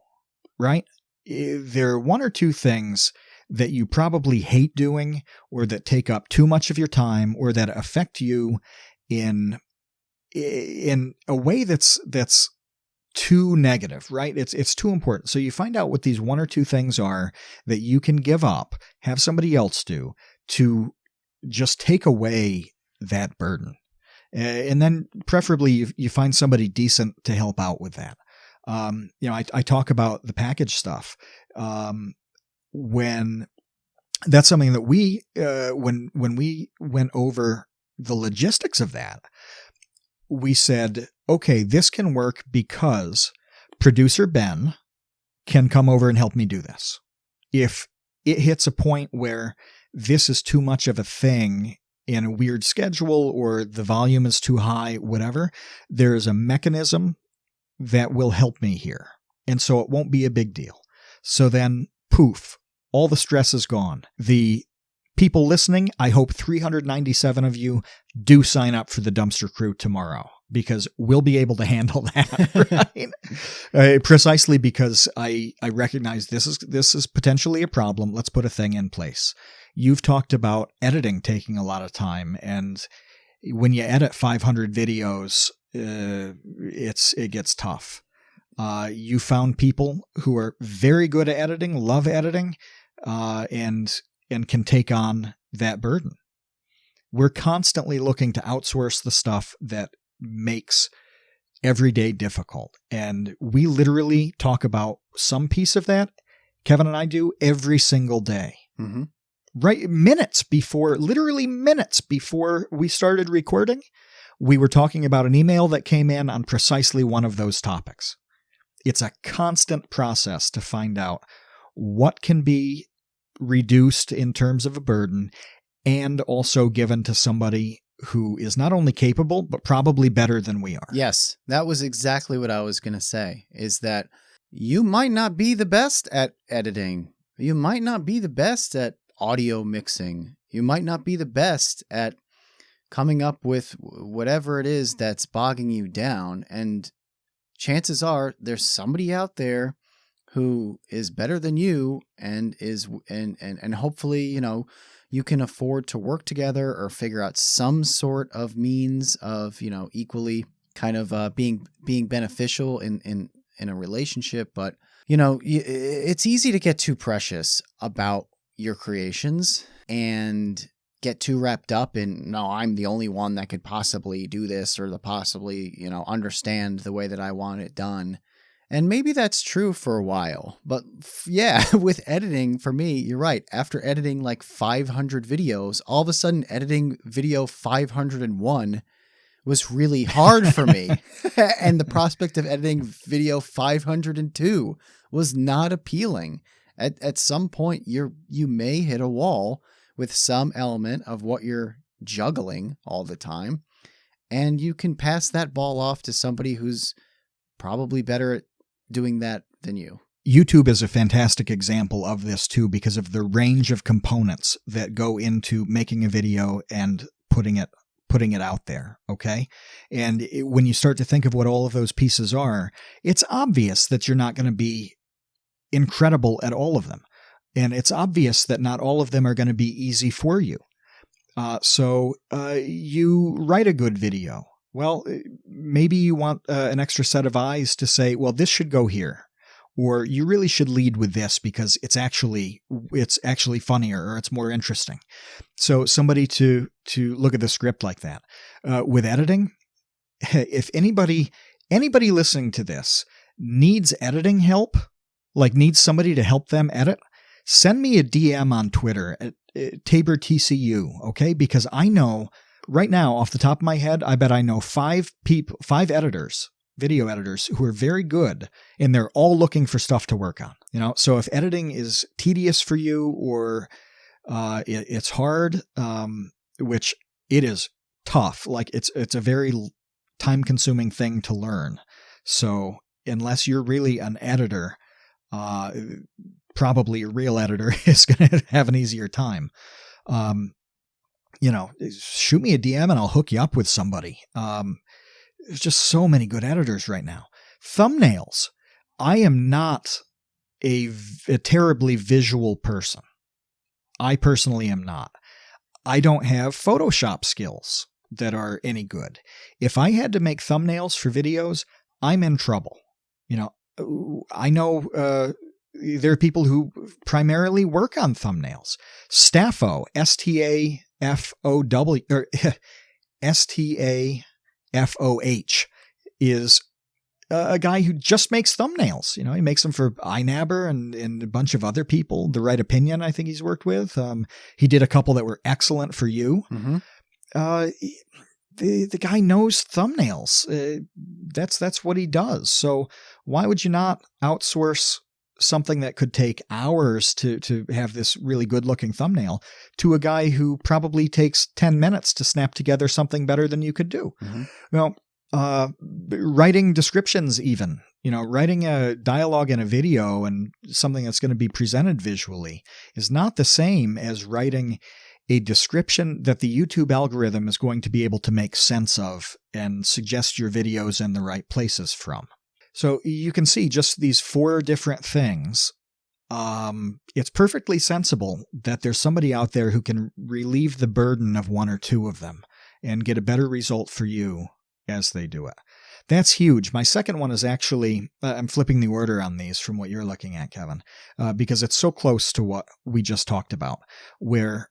right? There are one or two things that you probably hate doing or that take up too much of your time or that affect you in a way that's too negative, right? It's too important. So you find out what these one or two things are that you can give up, have somebody else do to just take away that burden. And then preferably you find somebody decent to help out with that. I talk about the package stuff. When that's something that we, when we went over the logistics of that, we said, okay, this can work because producer Ben can come over and help me do this. If it hits a point where this is too much of a thing in a weird schedule or the volume is too high, whatever, there's a mechanism that will help me here. And so it won't be a big deal. So then, poof, all the stress is gone. The people listening, I hope 397 of you do sign up for the Dumpster Crew tomorrow, because we'll be able to handle that, right? Precisely because I recognize this is potentially a problem. Let's put a thing in place. You've talked about editing taking a lot of time, and when you edit 500 videos, it gets tough. You found people who are very good at editing, love editing, and can take on that burden. We're constantly looking to outsource the stuff that makes every day difficult. And we literally talk about some piece of that, Kevin and I do, every single day. Mm-hmm. Right, literally minutes before we started recording, we were talking about an email that came in on precisely one of those topics. It's a constant process to find out what can be reduced in terms of a burden and also given to somebody who is not only capable, but probably better than we are. Yes, that was exactly what I was going to say, is that you might not be the best at editing. You might not be the best at audio mixing. You might not be the best at coming up with whatever it is that's bogging you down. And chances are there's somebody out there who is better than you and hopefully, you can afford to work together or figure out some sort of means of, equally kind of being beneficial in a relationship. But, it's easy to get too precious about your creations and get too wrapped up in, no, I'm the only one that could possibly do this or possibly, understand the way that I want it done. And maybe that's true for a while, but yeah, with editing, for me, you're right. After editing like 500 videos, all of a sudden editing video 501 was really hard for me. And the prospect of editing video 502 was not appealing. At some point, you may hit a wall with some element of what you're juggling all the time, and you can pass that ball off to somebody who's probably better at doing that than you. YouTube is a fantastic example of this too, because of the range of components that go into making a video and putting it out there. Okay. And when you start to think of what all of those pieces are, it's obvious that you're not going to be incredible at all of them. And it's obvious that not all of them are going to be easy for you. So you write a good video. Well, maybe you want an extra set of eyes to say, well, this should go here. Or you really should lead with this because it's actually funnier or it's more interesting. So somebody to look at the script like that. With editing, if anybody listening to this needs editing help, like needs somebody to help them edit, send me a DM on Twitter at TaborTCU, okay? Because I know right now, off the top of my head, I bet I know 5 editors, video editors, who are very good, and they're all looking for stuff to work on. So if editing is tedious for you or it's hard, which it is tough, like it's a very time-consuming thing to learn. So unless you're really an editor, probably a real editor is going to have an easier time. Shoot me a DM and I'll hook you up with somebody. There's just so many good editors right now. Thumbnails. I am not a terribly visual person. I personally am not. I don't have Photoshop skills that are any good. If I had to make thumbnails for videos, I'm in trouble. I know there are people who primarily work on thumbnails. Staffo, S-T-A-F-O-W, or S-T-A-F-O-H, is a guy who just makes thumbnails. He makes them for iNabber and a bunch of other people. The Right Opinion, I think he's worked with. He did a couple that were excellent for you. Mm-hmm. The guy knows thumbnails. That's what he does. So why would you not outsource something that could take hours to have this really good looking thumbnail to a guy who probably takes 10 minutes to snap together something better than you could do? Mm-hmm. Well, writing descriptions even. Writing a dialogue in a video and something that's going to be presented visually is not the same as writing a description that the YouTube algorithm is going to be able to make sense of and suggest your videos in the right places from. So you can see just these 4 different things. It's perfectly sensible that there's somebody out there who can relieve the burden of 1 or 2 of them and get a better result for you as they do it. That's huge. My second one is actually, I'm flipping the order on these from what you're looking at, Kevin, because it's so close to what we just talked about, where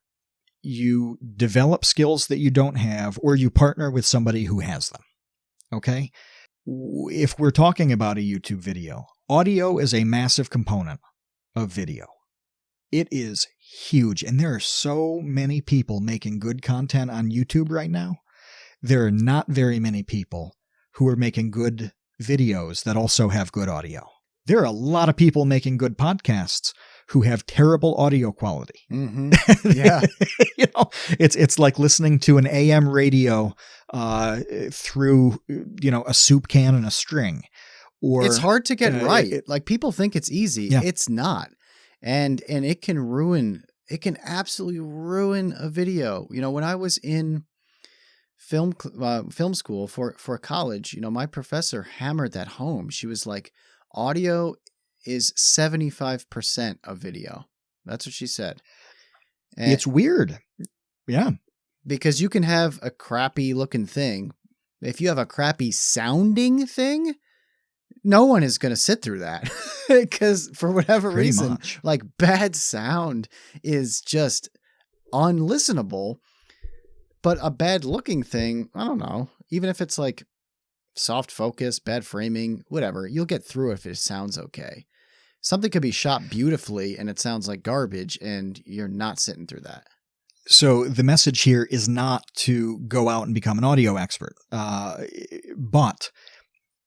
you develop skills that you don't have, or you partner with somebody who has them. Okay? If we're talking about a YouTube video, audio is a massive component of video. It is huge. And there are so many people making good content on YouTube right now. There are not very many people who are making good videos that also have good audio. There are a lot of people making good podcasts who have terrible audio quality. Mm-hmm. Yeah. It's like listening to an AM radio through, a soup can and a string. Or it's hard to get right. Like people think it's easy. Yeah. It's not. And it can absolutely ruin a video. When I was in film school for college, my professor hammered that home. She was like, audio is 75% of video. That's what she said. And it's weird. Yeah. Because you can have a crappy looking thing. If you have a crappy sounding thing, no one is going to sit through that because for whatever Pretty reason, much. like bad sound is just unlistenable. But a bad looking thing, I don't know, even if it's like soft focus, bad framing, whatever, you'll get through it if it sounds okay. Something could be shot beautifully and it sounds like garbage and you're not sitting through that. So the message here is not to go out and become an audio expert, but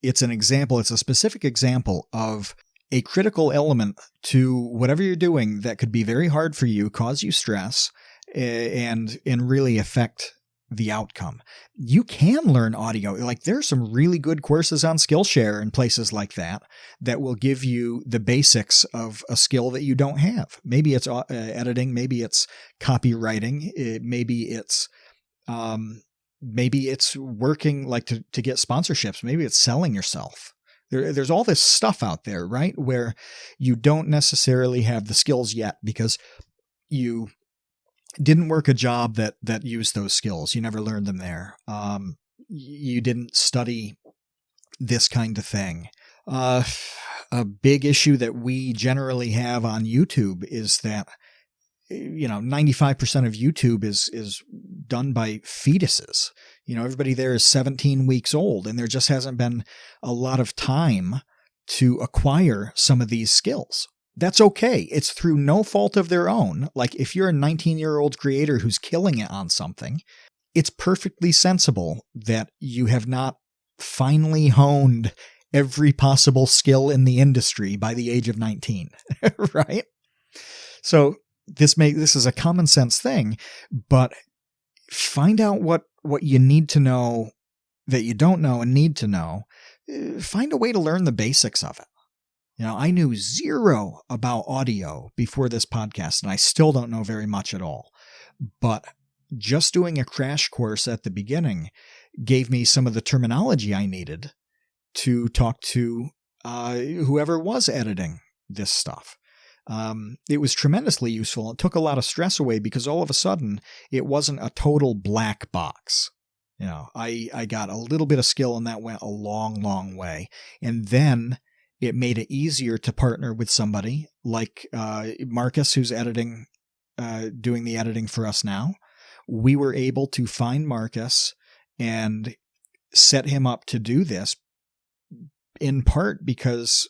it's an example, it's a specific example of a critical element to whatever you're doing that could be very hard for you, cause you stress, and really affect the outcome. You can learn audio. Like there's some really good courses on Skillshare and places like that will give you the basics of a skill that you don't have. Maybe it's editing, maybe it's copywriting, maybe it's working like to get sponsorships, maybe it's selling yourself. There's all this stuff out there, right? Where you don't necessarily have the skills yet because you didn't work a job that used those skills. You never learned them there. You didn't study this kind of thing. A big issue that we generally have on YouTube is that 95% of YouTube is done by fetuses. Everybody there is 17 weeks old, and there just hasn't been a lot of time to acquire some of these skills. That's okay. It's through no fault of their own. Like if you're a 19-year-old creator who's killing it on something, it's perfectly sensible that you have not finally honed every possible skill in the industry by the age of 19, right? So this is a common sense thing, but find out what you need to know that you don't know and need to know. Find a way to learn the basics of it. I knew zero about audio before this podcast, and I still don't know very much at all. But just doing a crash course at the beginning gave me some of the terminology I needed to talk to whoever was editing this stuff. It was tremendously useful. It took a lot of stress away because all of a sudden it wasn't a total black box. I got a little bit of skill and that went a long, long way. And then it made it easier to partner with somebody like Marcus, who's doing the editing for us now. We were able to find Marcus and set him up to do this in part because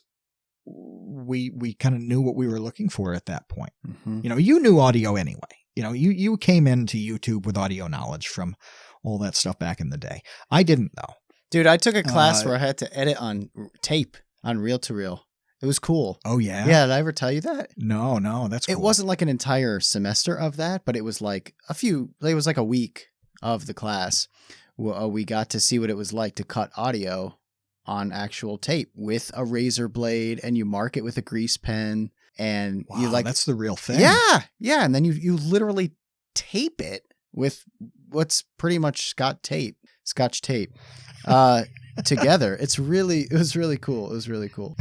we kind of knew what we were looking for at that point. Mm-hmm. You knew audio anyway. You came into YouTube with audio knowledge from all that stuff back in the day. I didn't though. Dude, I took a class where I had to edit on tape. On reel-to-reel. It was cool. Oh, yeah? Yeah, did I ever tell you that? No, that's cool. It wasn't like an entire semester of that, but it was like it was like a week of the class we got to see what it was like to cut audio on actual tape with a razor blade, and you mark it with a grease pen, and Wow, you like that's the real thing. Yeah. And then you literally tape it with what's pretty much Scotch tape, together. It was really cool. It was really cool.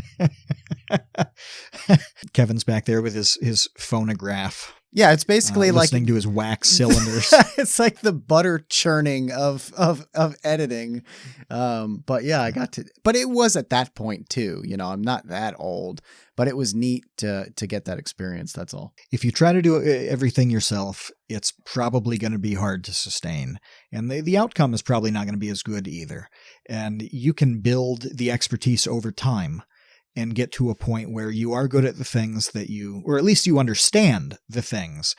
Kevin's back there with his phonograph. Yeah, it's basically like listening to his wax cylinders. It's like the butter churning of editing. But yeah, but it was at that point too. I'm not that old, but it was neat to get that experience. That's all. If you try to do everything yourself, it's probably going to be hard to sustain. And the outcome is probably not going to be as good either. And you can build the expertise over time and get to a point where you are good at the things or at least you understand the things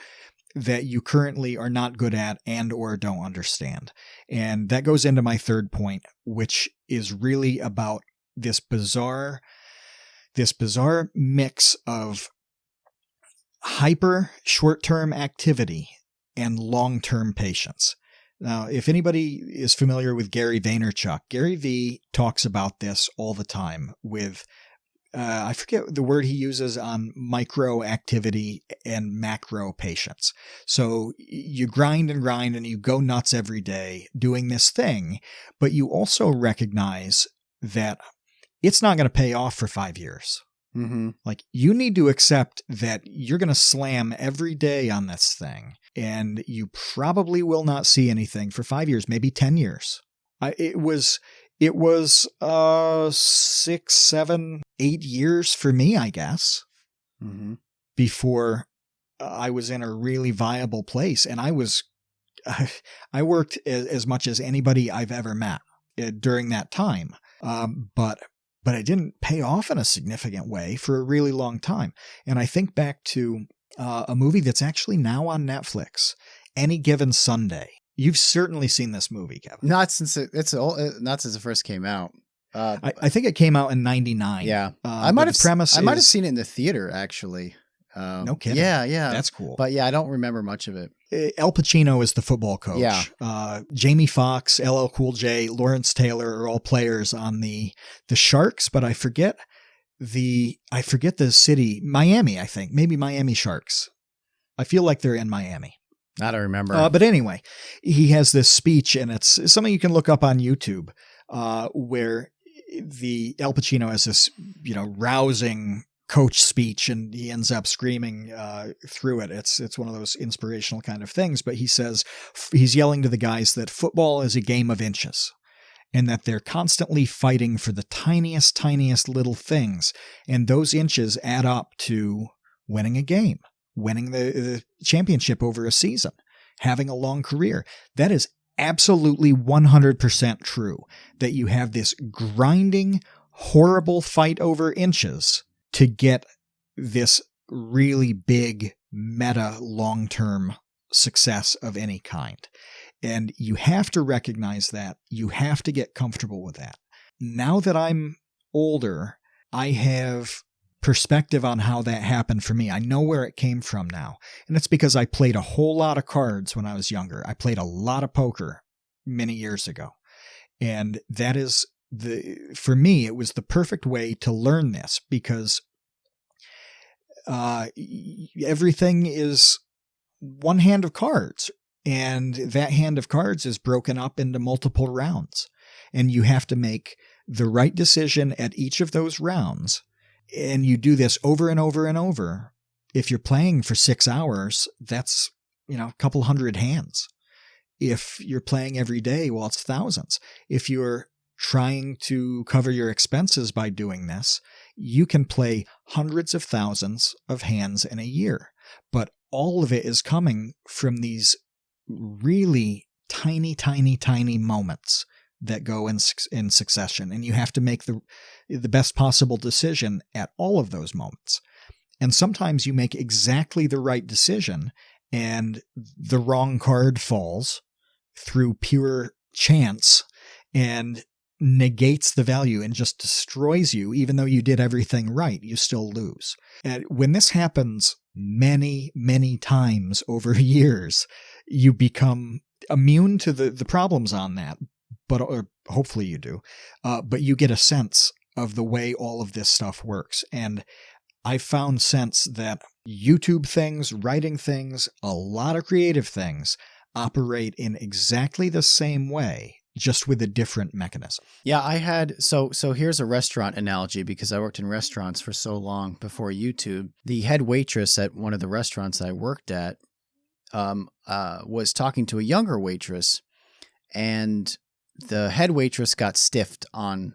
that you currently are not good at and or don't understand. And that goes into my third point, which is really about this bizarre mix of hyper short-term activity and long-term patience. Now, if anybody is familiar with Gary Vaynerchuk, Gary V talks about this all the time with I forget the word he uses on micro activity and macro patience. So you grind and you go nuts every day doing this thing, but you also recognize that it's not going to pay off for 5 years. Mm-hmm. Like, you need to accept that you're going to slam every day on this thing, and you probably will not see anything for 5 years, maybe 10 years. It was 6, 7, 8 years for me, I guess, mm-hmm. before I was in a really viable place. And I worked as much as anybody I've ever met during that time. But I didn't pay off in a significant way for a really long time. And I think back to a movie that's actually now on Netflix, Any Given Sunday. You've certainly seen this movie, Kevin. Not since it first came out. I think it came out in 99. Yeah. I might have seen it in the theater, actually. No kidding. Yeah. That's cool. But yeah, I don't remember much of it. Al Pacino is the football coach. Yeah. Jamie Foxx, LL Cool J, Lawrence Taylor are all players on the Sharks, but I forget the city. Miami, I think. Maybe Miami Sharks. I feel like they're in Miami. I don't remember. But anyway, he has this speech, and it's something you can look up on YouTube, where Al Pacino has this, rousing coach speech, and he ends up screaming through it. It's one of those inspirational kind of things. But he says, he's yelling to the guys that football is a game of inches, and that they're constantly fighting for the tiniest little things, and those inches add up to winning a game. Winning the championship over a season, having a long career. That is absolutely 100% true, that you have this grinding, horrible fight over inches to get this really big, meta, long-term success of any kind. And you have to recognize that. You have to get comfortable with that. Now that I'm older, I have perspective on how that happened for me. I know where it came from now. And it's because I played a whole lot of cards when I was younger. I played a lot of poker many years ago. And that is for me, it was the perfect way to learn this, because everything is one hand of cards, and that hand of cards is broken up into multiple rounds. And you have to make the right decision at each of those rounds. And you do this over and over and over. If you're playing for 6 hours, that's, a couple hundred hands. If you're playing every day, well, it's thousands. If you're trying to cover your expenses by doing this, you can play hundreds of thousands of hands in a year. But all of it is coming from these really tiny moments that go in succession. And you have to make the best possible decision at all of those moments. And sometimes you make exactly the right decision and the wrong card falls through pure chance and negates the value and just destroys you. Even though you did everything right, you still lose. And when this happens many times over years, you become immune to the problems on that, or hopefully you do, but you get a sense of the way all of this stuff works. And I found sense that YouTube things, writing things, a lot of creative things operate in exactly the same way, just with a different mechanism. Yeah, I had, so here's a restaurant analogy, because I worked in restaurants for so long before YouTube. The head waitress at one of the restaurants I worked at was talking to a younger waitress, and the head waitress got stiffed on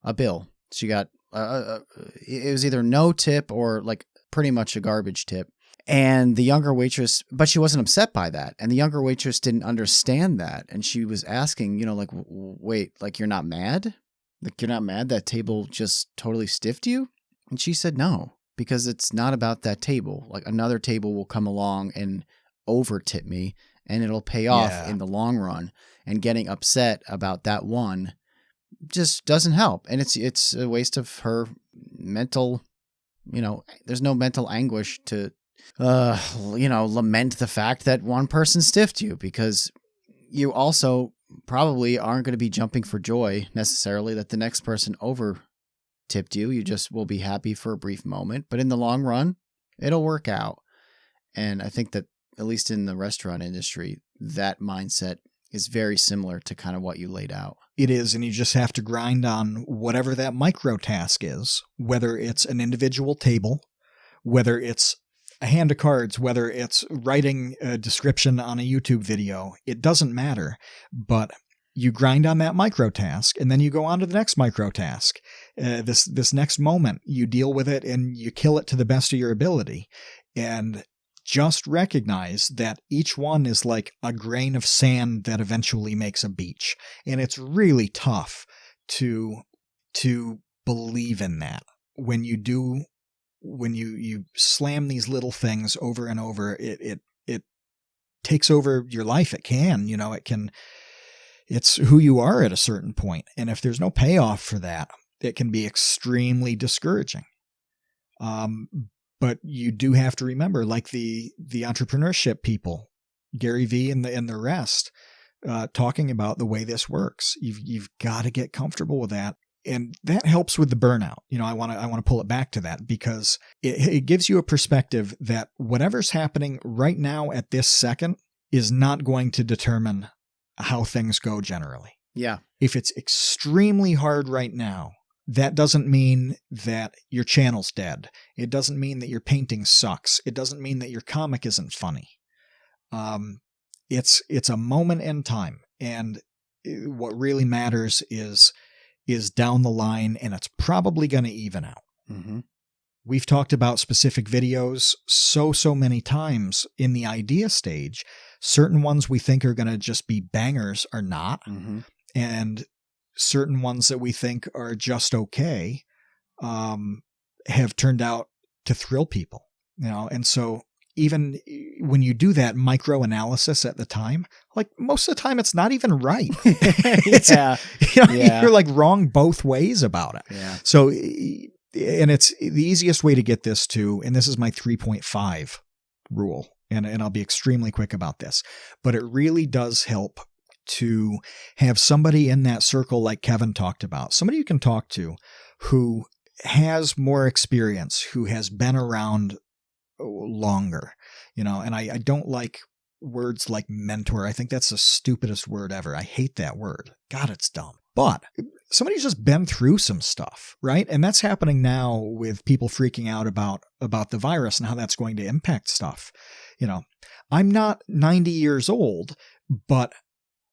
a bill. She got, it was either no tip or like pretty much a garbage tip. And the younger waitress, but she wasn't upset by that. And the younger waitress didn't understand that. And she was asking, like, wait, like, you're not mad? Like, you're not mad that table just totally stiffed you? And she said, no, because it's not about that table. Like, another table will come along and over tip me, and it'll pay off in the long run. And getting upset about that one just doesn't help. And it's a waste of her mental, there's no mental anguish to lament the fact that one person stiffed you, because you also probably aren't going to be jumping for joy necessarily that the next person over tipped you. You just will be happy for a brief moment, but in the long run, it'll work out. And I think that at least in the restaurant industry, that mindset is very similar to kind of what you laid out. It is, and you just have to grind on whatever that micro task is, whether it's an individual table, whether it's a hand of cards, whether it's writing a description on a YouTube video. It doesn't matter, but you grind on that micro task, and then you go on to the next micro task. This next moment, you deal with it and you kill it to the best of your ability. And just recognize that each one is like a grain of sand that eventually makes a beach. And it's really tough to believe in that. When you slam these little things over and over, it takes over your life. It can, it's who you are at a certain point. And if there's no payoff for that, it can be extremely discouraging. But you do have to remember, like the entrepreneurship people, Gary Vee and the rest, talking about the way this works. You've got to get comfortable with that. And that helps with the burnout. I want to pull it back to that, because it gives you a perspective that whatever's happening right now at this second is not going to determine how things go generally. Yeah. If it's extremely hard right now, that doesn't mean that your channel's dead. It doesn't mean that your painting sucks. It doesn't mean that your comic isn't funny. It's a moment in time. And what really matters is down the line, and it's probably going to even out. Mm-hmm. We've talked about specific videos so many times in the idea stage. Certain ones we think are going to just be bangers are not. Mm-hmm. And certain ones that we think are just okay have turned out to thrill people. And so even when you do that micro analysis at the time, like most of the time, it's not even right. You're like wrong both ways about it. Yeah. So, and it's the easiest way to get this to, and this is my 3.5 rule, and I'll be extremely quick about this, but it really does help to have somebody in that circle like Kevin talked about, somebody you can talk to who has more experience, who has been around longer, and I don't like words like mentor. I think that's the stupidest word ever. I hate that word. God, it's dumb. But somebody's just been through some stuff, right? And that's happening now with people freaking out about the virus and how that's going to impact stuff. I'm not 90 years old, but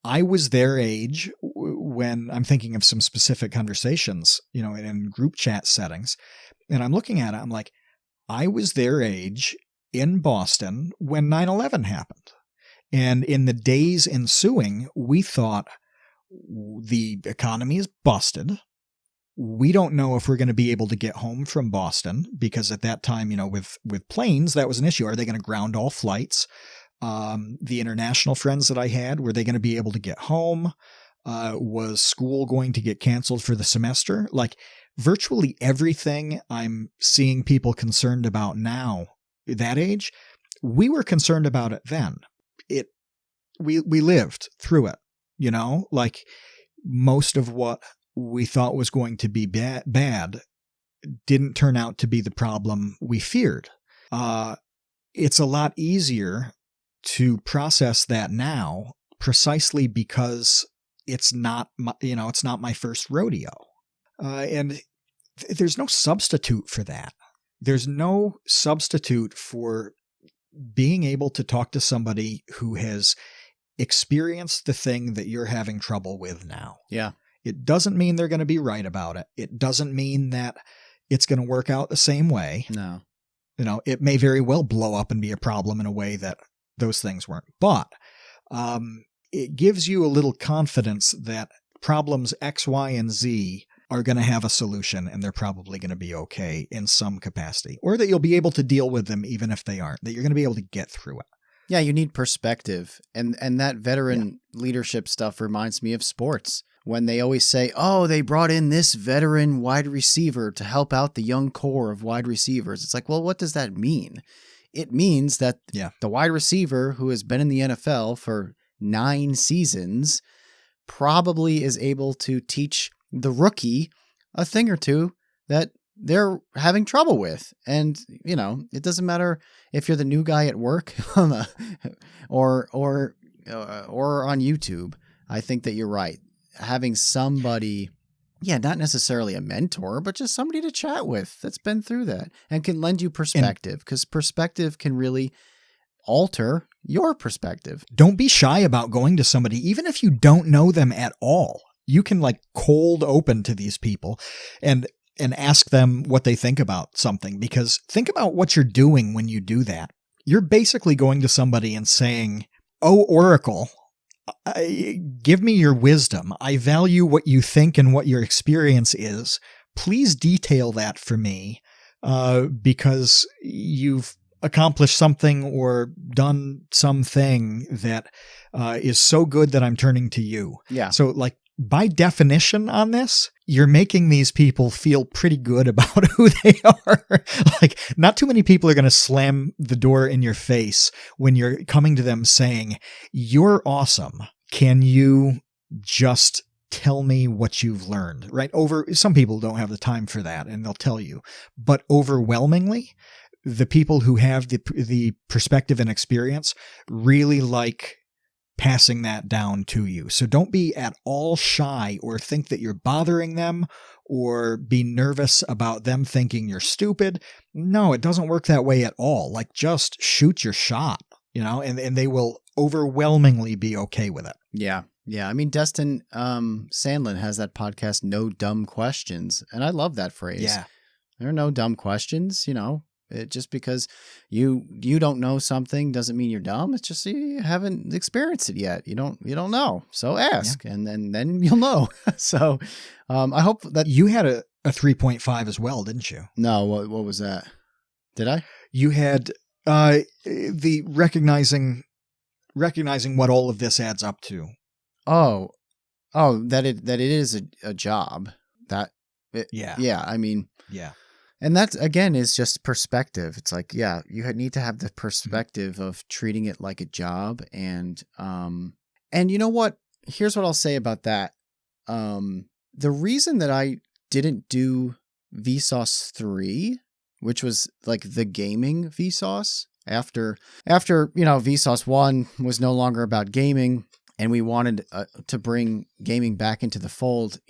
I was their age when I'm thinking of some specific conversations, in group chat settings. And I'm looking at it, I'm like, I was their age in Boston when 9/11 happened. And in the days ensuing, we thought the economy is busted. We don't know if we're going to be able to get home from Boston, because at that time, with planes, that was an issue. Are they going to ground all flights? The international friends that I had, were they going to be able to get home? Was school going to get canceled for the semester? Like virtually everything I'm seeing people concerned about now, that age, we were concerned about it then. we lived through it, like most of what we thought was going to be bad didn't turn out to be the problem we feared. It's a lot easier to process that now, precisely because it's not my first rodeo. And there's no substitute for that. There's no substitute for being able to talk to somebody who has experienced the thing that you're having trouble with now. Yeah. It doesn't mean they're going to be right about it. It doesn't mean that it's going to work out the same way. No. It may very well blow up and be a problem in a way that those things weren't. But it gives you a little confidence that problems X, Y, and Z are going to have a solution, and they're probably going to be okay in some capacity, or that you'll be able to deal with them even if they aren't, that you're going to be able to get through it. Yeah, you need perspective. And that veteran leadership stuff reminds me of sports, when they always say, oh, they brought in this veteran wide receiver to help out the young core of wide receivers. It's like, well, what does that mean? It means that the wide receiver who has been in the NFL for 9 seasons probably is able to teach the rookie a thing or two that they're having trouble with. And, it doesn't matter if you're the new guy at work or on YouTube. I think that you're right. Having somebody, not necessarily a mentor, but just somebody to chat with that's been through that and can lend you perspective, because perspective can really alter your perspective. Don't be shy about going to somebody, even if you don't know them at all. You can cold open to these people and ask them what they think about something, because think about what you're doing when you do that. You're basically going to somebody and saying, oh, Oracle, give me your wisdom. I value what you think and what your experience is. Please detail that for me, because you've accomplished something or done something that is so good that I'm turning to you. Yeah. So by definition on this, you're making these people feel pretty good about who they are. Not too many people are going to slam the door in your face when you're coming to them saying, you're awesome. Can you just tell me what you've learned? Right? Some people don't have the time for that, and they'll tell you. But overwhelmingly, the people who have the perspective and experience really like passing that down to you. So don't be at all shy or think that you're bothering them or be nervous about them thinking you're stupid. No, it doesn't work that way at all. Just shoot your shot, and they will overwhelmingly be okay with it. Yeah. Yeah. I mean, Destin Sandlin has that podcast, No Dumb Questions. And I love that phrase. Yeah. There are no dumb questions, just because you don't know something doesn't mean you're dumb. It's just you haven't experienced it yet. You don't know. So ask, and then you'll know. So I hope that you had a 3.5 as well, didn't you? No, what was that? Did I? You had the recognizing what all of this adds up to. Oh, that it is a job. Yeah. I mean, yeah. And that, again, is just perspective. It's you need to have the perspective of treating it like a job. And you know what? Here's what I'll say about that. The reason that I didn't do Vsauce 3, which was the gaming Vsauce, after Vsauce 1 was no longer about gaming, and we wanted to bring gaming back into the fold,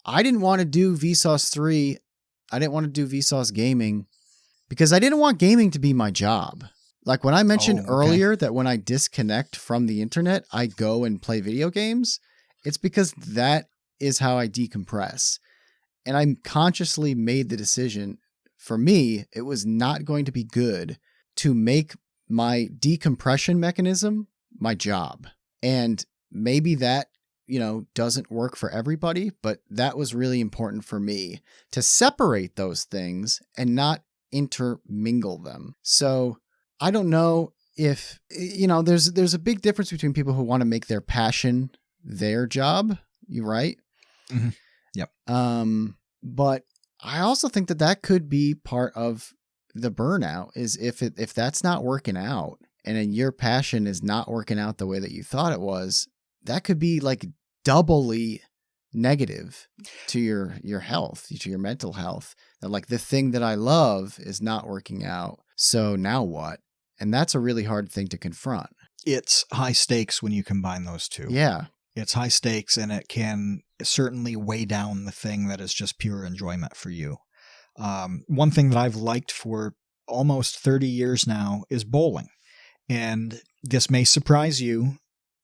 I didn't want to do Vsauce 3. I didn't want to do Vsauce gaming because I didn't want gaming to be my job. When I mentioned earlier that when I disconnect from the internet, I go and play video games, it's because that is how I decompress. And I consciously made the decision, for me, it was not going to be good to make my decompression mechanism my job. And maybe that doesn't work for everybody, but that was really important for me to separate those things and not intermingle them. So I don't know if, there's a big difference between people who want to make their passion their job. You're right. Mm-hmm. Yep. But I also think that could be part of the burnout, is if that's not working out and then your passion is not working out the way that you thought it was, that could be like doubly negative to your health, to your mental health. That like the thing that I love is not working out. So now what? And that's a really hard thing to confront. It's high stakes when you combine those two. Yeah. It's high stakes, and it can certainly weigh down the thing that is just pure enjoyment for you. One thing that I've liked for almost 30 years now is bowling. And this may surprise you,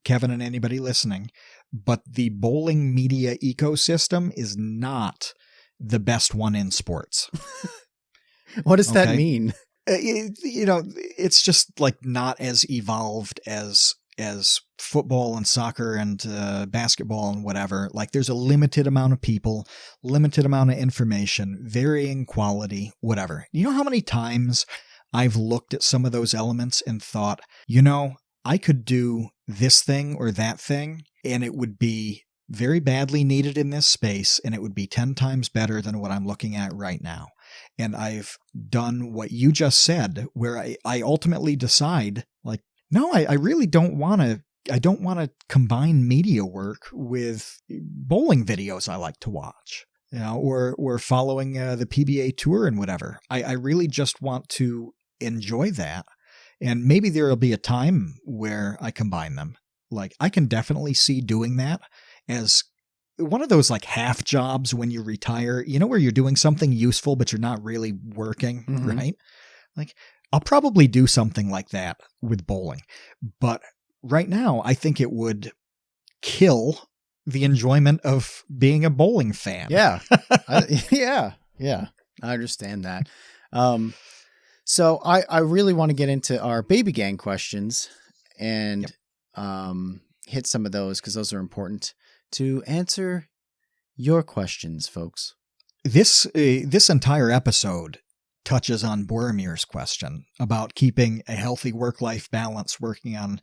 Kevin, and anybody listening, but the bowling media ecosystem is not the best one in sports. What does that mean? It's just like not as evolved as football and soccer and basketball and whatever. Like there's a limited amount of people, limited amount of information, varying quality, whatever. You know how many times I've looked at some of those elements and thought, I could do this thing or that thing, and it would be very badly needed in this space, and it would be 10 times better than what I'm looking at right now. And I've done what you just said, where I ultimately decide, like, no, I really don't want to. I don't want to combine media work with bowling videos I like to watch, or following the PBA tour and whatever. I really just want to enjoy that. And maybe there will be a time where I combine them. Like I can definitely see doing that as one of those like half jobs when you retire, where you're doing something useful, but you're not really working, right? Like I'll probably do something like that with bowling. But right now, I think it would kill the enjoyment of being a bowling fan. Yeah. Yeah. I understand that. So I really want to get into our baby gang questions and hit some of those because those are important to answer your questions, folks. This entire episode touches on Boromir's question about keeping a healthy work-life balance working on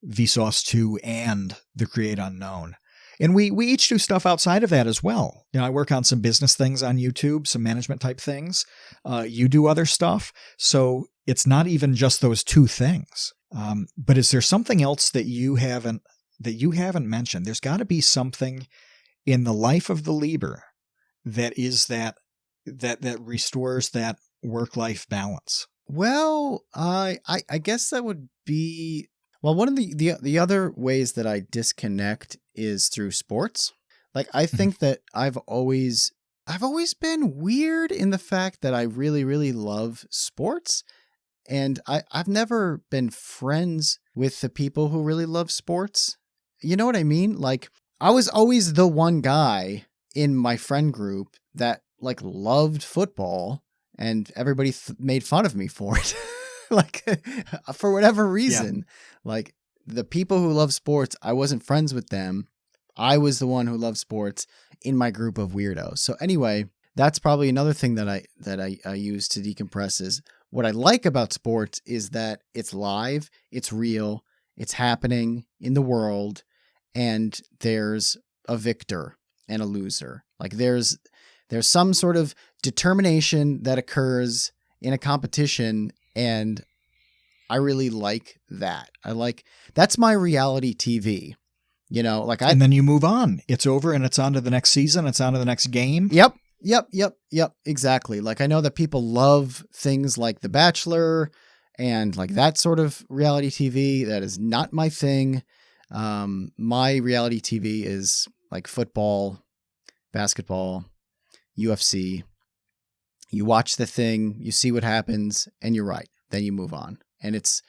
Vsauce 2 and the Create Unknown. And we each do stuff outside of that as well. I work on some business things on YouTube, some management type things. You do other stuff. So it's not even just those two things. But is there something else that you haven't mentioned? There's got to be something in the life of the Lieber that is that restores that work-life balance. Well, I guess that would be, well, one of the other ways that I disconnect is through sports. Like I think that I've always been weird in the fact that I really, really love sports. And I've never been friends with the people who really love sports. You know what I mean? Like I was always the one guy in my friend group that like loved football, and everybody made fun of me for it. Like for whatever reason, like the people who love sports, I wasn't friends with them. I was the one who loved sports in my group of weirdos. So anyway, that's probably another thing that I use to decompress is what I like about sports is that it's live, it's real, it's happening in the world, and there's a victor and a loser. Like there's some sort of determination that occurs in a competition, and I really like that. That's my reality TV. And then you move on. It's over and it's on to the next season. It's on to the next game. Yep. Exactly. Like I know that people love things like The Bachelor and like that sort of reality TV. That is not my thing. My reality TV is like football, basketball, UFC. You watch the thing, you see what happens, and you're right. Then you move on. And it's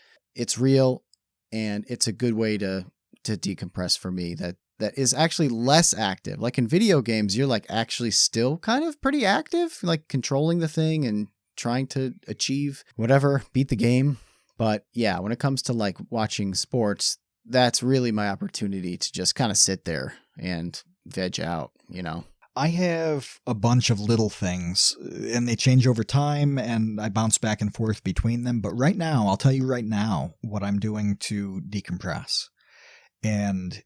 real, and it's a good way to decompress for me. That is actually less active. Like in video games, you're like actually still kind of pretty active, like controlling the thing and trying to achieve whatever, beat the game. But yeah, when it comes to like watching sports, that's really my opportunity to just kind of sit there and veg out, I have a bunch of little things, and they change over time, and I bounce back and forth between them. But right now, I'll tell you right now what I'm doing to decompress. And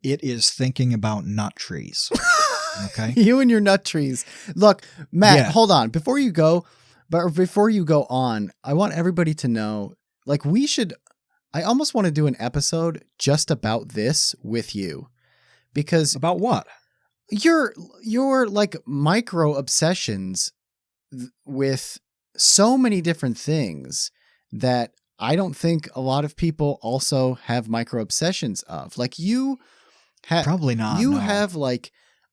it is thinking about nut trees. Okay? You and your nut trees. Look, Matt, hold on. Before you go on, I want everybody to know, like, we should I almost want to do an episode just about this with you, because About what? your like micro obsessions with so many different things that I don't think a lot of people also have micro obsessions of. Like you Probably not. You no. have like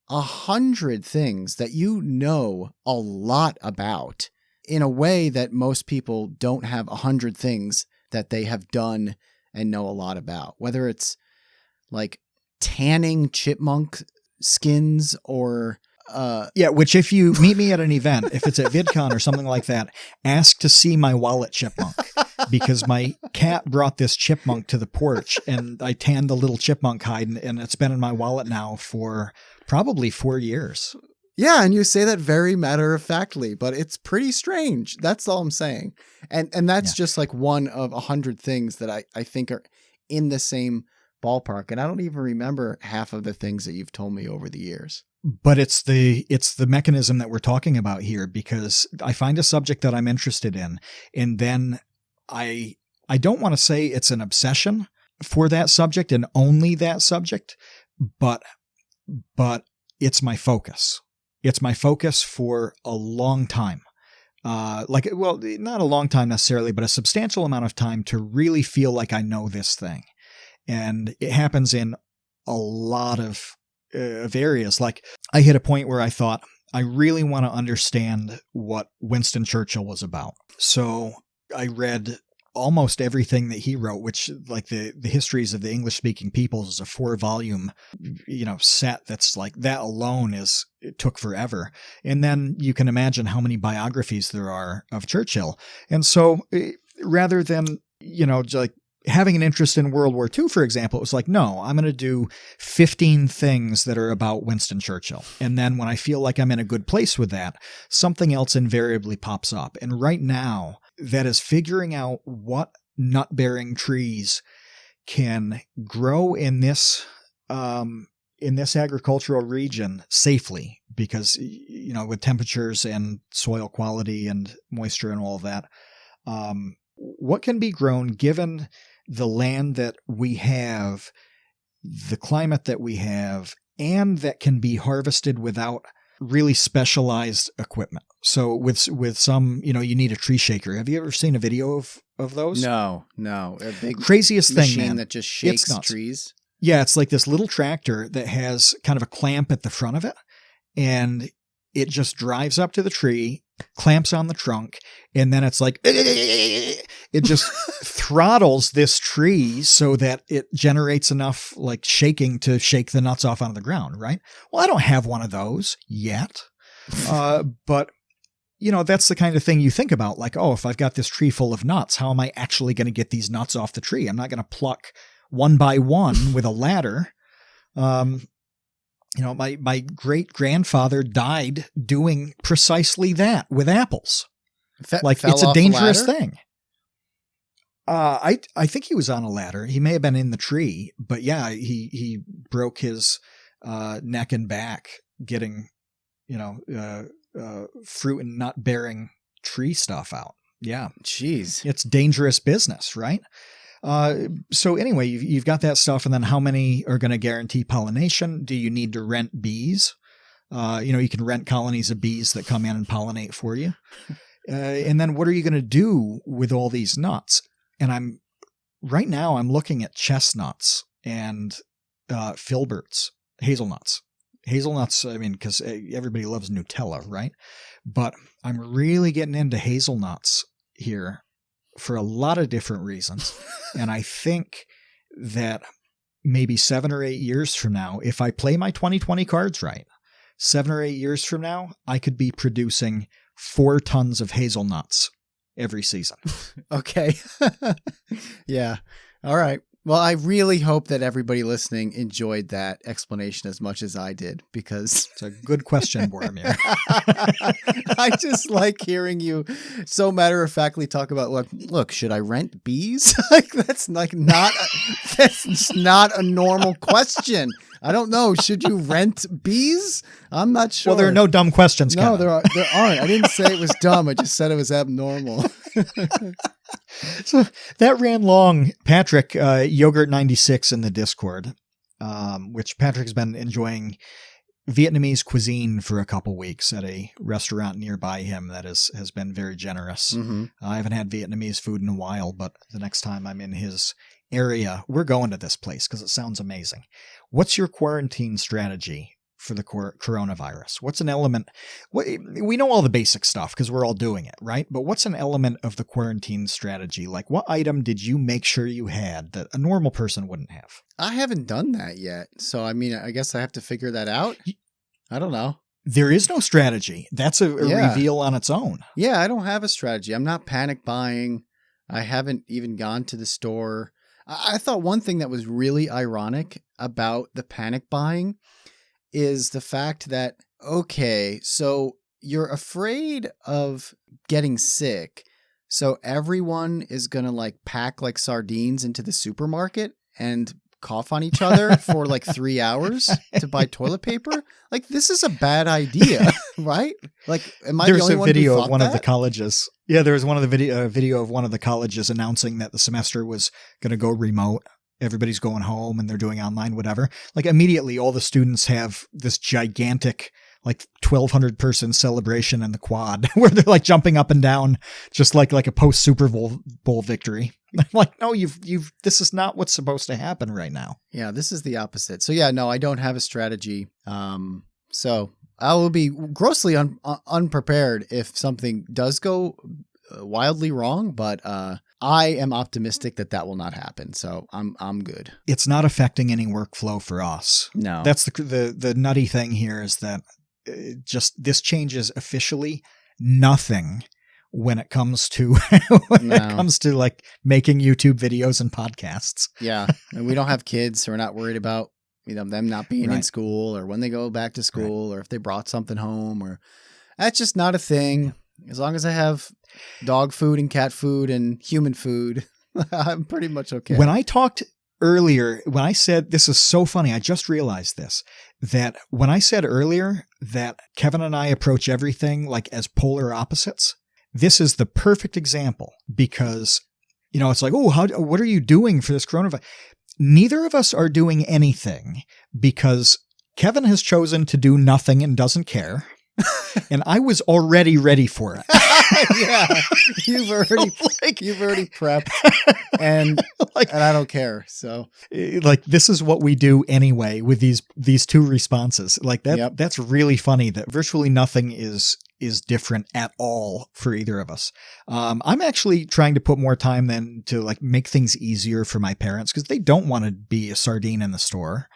100 things that you know a lot about in a way that most people don't have 100 things that they have done and know a lot about. Whether it's like tanning chipmunk skins or Yeah, which if you meet me at an event, if it's at VidCon or something like that, ask to see my wallet chipmunk, because my cat brought this chipmunk to the porch and I tanned the little chipmunk hide, and it's been in my wallet now for probably 4 years. yeah, and you say that very matter-of-factly, but it's pretty strange. That's all I'm saying. And that's just like one of 100 things that I think are in the same ballpark. And I don't even remember half of the things that you've told me over the years. But it's the mechanism that we're talking about here, because I find a subject that I'm interested in, and then I don't want to say it's an obsession for that subject and only that subject, but it's my focus. It's my focus for a long time. Not a long time necessarily, but a substantial amount of time to really feel like I know this thing. And it happens in a lot of areas. Like I hit a point where I thought, I really want to understand what Winston Churchill was about. So I read almost everything that he wrote, which like the histories of the English speaking peoples is a 4-volume, set that's like that alone it took forever. And then you can imagine how many biographies there are of Churchill. And so rather than, like having an interest in World War II, for example, it was like, no, I'm going to do 15 things that are about Winston Churchill. And then when I feel like I'm in a good place with that, something else invariably pops up. And right now, that is figuring out what nut-bearing trees can grow in this agricultural region safely, because, with temperatures and soil quality and moisture and all of that, what can be grown given the land that we have, the climate that we have, and that can be harvested without really specialized equipment. So with some, you need a tree shaker. Have you ever seen a video of those? No. A big craziest thing, machine man. that just shakes trees. Yeah, it's like this little tractor that has kind of a clamp at the front of it, and it just drives up to the tree, clamps on the trunk, and then it's like, it just throttles this tree so that it generates enough like shaking to shake the nuts off onto the ground, right? Well, I don't have one of those yet. But that's the kind of thing you think about, like, oh, if I've got this tree full of nuts, how am I actually going to get these nuts off the tree? I'm not going to pluck one by one with a ladder. My great grandfather died doing precisely that with apples. It's a dangerous thing. I think he was on a ladder. He may have been in the tree, but yeah, he broke his neck and back getting, fruit and nut bearing tree stuff out. Yeah. Jeez. It's dangerous business, right? So anyway, you've got that stuff, and then how many are going to guarantee pollination? Do you need to rent bees? You can rent colonies of bees that come in and pollinate for you. And then what are you going to do with all these nuts? And right now I'm looking at chestnuts and filberts, hazelnuts. Hazelnuts, because everybody loves Nutella, right? But I'm really getting into hazelnuts here for a lot of different reasons. And I think that maybe 7 or 8 years from now, if I play my 2020 cards right, 7 or 8 years from now, I could be producing 4 tons of hazelnuts every season. Okay. Yeah. All right. Well, I really hope that everybody listening enjoyed that explanation as much as I did, because it's a good question, Boromir. I just like hearing you so matter-of-factly talk about, look, should I rent bees? That's not a normal question. I don't know. Should you rent bees? I'm not sure. Well, there are no dumb questions. No, Kevin. there aren't. I didn't say it was dumb. I just said it was abnormal. So that ran long. Patrick, Yogurt96 in the Discord, which Patrick's been enjoying Vietnamese cuisine for a couple weeks at a restaurant nearby him that has been very generous. Mm-hmm. I haven't had Vietnamese food in a while, but the next time I'm in his area, we're going to this place because it sounds amazing. What's your quarantine strategy for the coronavirus? What's an element? We know all the basic stuff because we're all doing it, right? But what's an element of the quarantine strategy? Like, what item did you make sure you had that a normal person wouldn't have? I haven't done that yet. So, I mean, I guess I have to figure that out. I don't know. There is no strategy. That's a reveal on its own. Yeah, I don't have a strategy. I'm not panic buying. I haven't even gone to the store. I thought one thing that was really ironic about the panic buying is the fact that, okay, so you're afraid of getting sick. So everyone is going to like pack like sardines into the supermarket and cough on each other for like 3 hours to buy toilet paper. Like, this is a bad idea, right? Like, am I the only one who thought that? There's a video of one of the colleges. Yeah, there was one of the video of one of the colleges announcing that the semester was going to go remote. Everybody's going home and they're doing online, whatever. Like, immediately all the students have this gigantic, like 1,200 person celebration in the quad where they're like jumping up and down, just like a post Super Bowl victory. I'm like, no, this is not what's supposed to happen right now. Yeah, this is the opposite. So yeah, no, I don't have a strategy. So I will be grossly unprepared if something does go wildly wrong, but I am optimistic that will not happen. So I'm good. It's not affecting any workflow for us. No. That's the nutty thing here is that just this changes officially nothing when it comes to like making YouTube videos and podcasts. Yeah. And we don't have kids, so we're not worried about them not being in school or when they go back to school or if they brought something home, or that's just not a thing. As long as I have dog food and cat food and human food, I'm pretty much okay. When I talked earlier, when I said, this is so funny, I just realized this, that when I said earlier that Kevin and I approach everything like as polar opposites, this is the perfect example because, it's like, oh, what are you doing for this coronavirus? Neither of us are doing anything because Kevin has chosen to do nothing and doesn't care. And I was already ready for it. Yeah, you've already prepped, and I don't care. So, like, this is what we do anyway with these two responses. Like that. Yep. That's really funny. That virtually nothing is different at all for either of us. I'm actually trying to put more time then to like make things easier for my parents because they don't want to be a sardine in the store.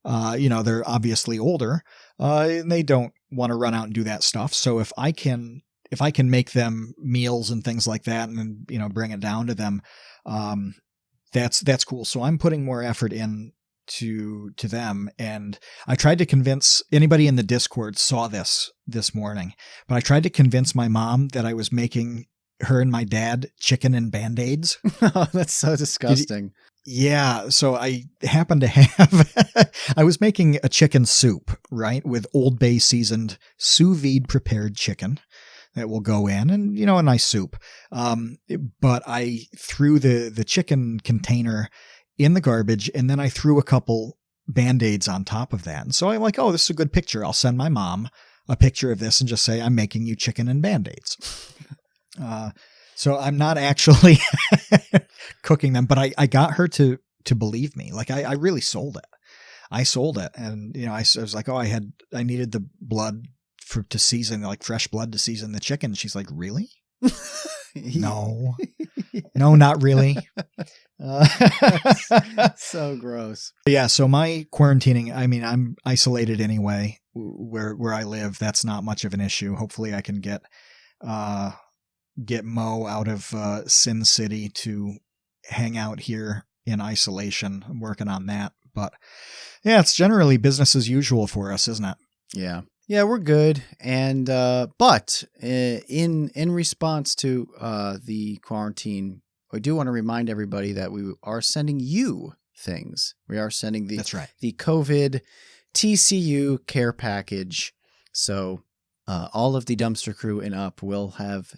They're obviously older, and they don't want to run out and do that stuff. So if I can make them meals and things like that and, bring it down to them, that's cool. So I'm putting more effort in to them. And I tried to convince anybody in the Discord saw this morning, but I tried to convince my mom that I was making her and my dad chicken and Band-Aids. Oh, that's so disgusting. Yeah. So I happened to have, I was making a chicken soup, right? With Old Bay seasoned sous vide prepared chicken that will go in and, a nice soup. But I threw the chicken container in the garbage and then I threw a couple Band-Aids on top of that. And so I'm like, oh, this is a good picture. I'll send my mom a picture of this and just say, I'm making you chicken and Band-Aids. So I'm not actually cooking them, but I got her to believe me. Like I really sold it. I sold it. And, I was like, oh, I needed the blood to season, like fresh blood to season the chicken. She's like, really? No, not really. So gross. Yeah. So my quarantining, I mean, I'm isolated anyway, where I live. That's not much of an issue. Hopefully I can get Mo out of Sin City to hang out here in isolation. I'm working on that. But yeah, it's generally business as usual for us, isn't it? Yeah. Yeah, we're good. And but in response to the quarantine, I do want to remind everybody that we are sending you things. We are sending the COVID TCU care package. So all of the dumpster crew and up will have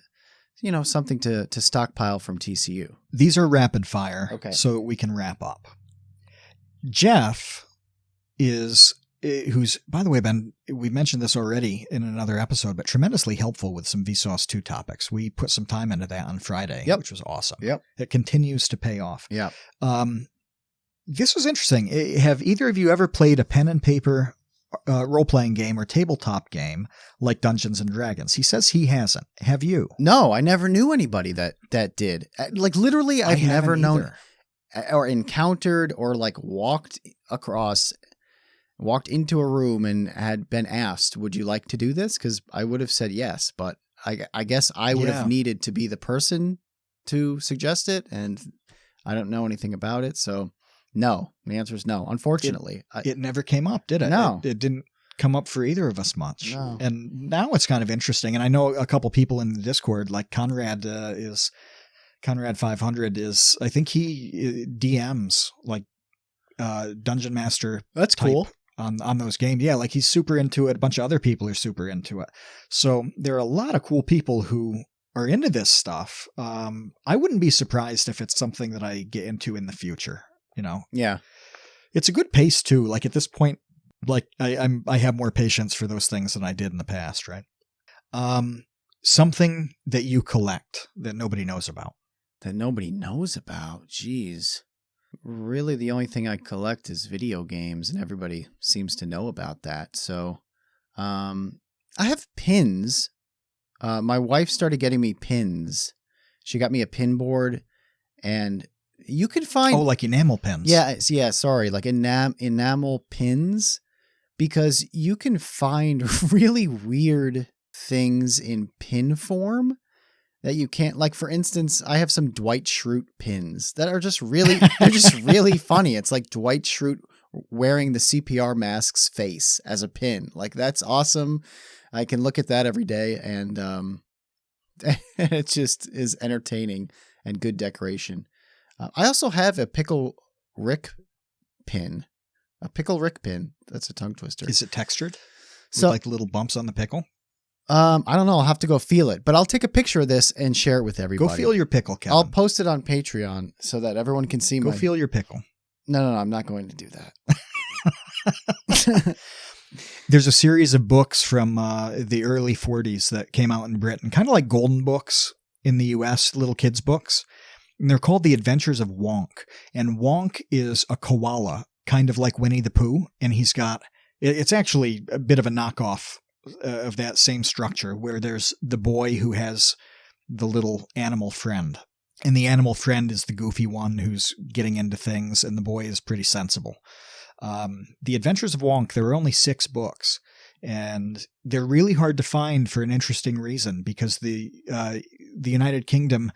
something to stockpile from TCU. These are rapid fire, Okay. so we can wrap up. Jeff who's, by the way, Ben, we mentioned this already in another episode, but tremendously helpful with some Vsauce 2 topics. We put some time into that on Friday, which was awesome. Yep. It continues to pay off. Yeah. This was interesting. Have either of you ever played a pen and paper role-playing game or tabletop game like Dungeons and Dragons? He says he hasn't. Have you? No, I never knew anybody that did. Like literally, I've never known or encountered or like walked into a room and had been asked, would you like to do this? Because I would have said yes, but I guess I would have needed to be the person to suggest it, and I don't know anything about it. So no, the answer is no. Unfortunately. It never came up, did it? No. It didn't come up for either of us much. No. And now it's kind of interesting. And I know a couple people in the Discord, like Conrad 500 is, I think he DMs like Dungeon Master. That's cool. On those games. Yeah, like he's super into it. A bunch of other people are super into it. So there are a lot of cool people who are into this stuff. I wouldn't be surprised if it's something that I get into in the future, Yeah. It's a good pace too. Like at this point, like I have more patience for those things than I did in the past, right? Something that you collect that nobody knows about. That nobody knows about? Jeez. Really, the only thing I collect is video games, and everybody seems to know about that. So, I have pins. My wife started getting me pins. She got me a pin board, and you can find like enamel pins. Yeah. Sorry, like enamel pins, because you can find really weird things in pin form that you can't, like, for instance, I have some Dwight Schrute pins that are just really, they're just really funny. It's like Dwight Schrute wearing the CPR mask's face as a pin. Like, that's awesome. I can look at that every day, and it just is entertaining and good decoration. I also have a Pickle Rick pin. A Pickle Rick pin. That's a tongue twister. Is it textured? So, with like little bumps on the pickle? I don't know. I'll have to go feel it, but I'll take a picture of this and share it with everybody. Go feel your pickle, Kevin. I'll post it on Patreon so that everyone can see Go feel your pickle. No, I'm not going to do that. There's a series of books from the early 40s that came out in Britain, kind of like golden books in the US, little kids' books. And they're called The Adventures of Wonk. And Wonk is a koala, kind of like Winnie the Pooh. And it's actually a bit of a knockoff of that same structure, where there's the boy who has the little animal friend, and the animal friend is the goofy one who's getting into things, and the boy is pretty sensible. The Adventures of Wonk, there are only 6 books, and they're really hard to find for an interesting reason, because the United Kingdom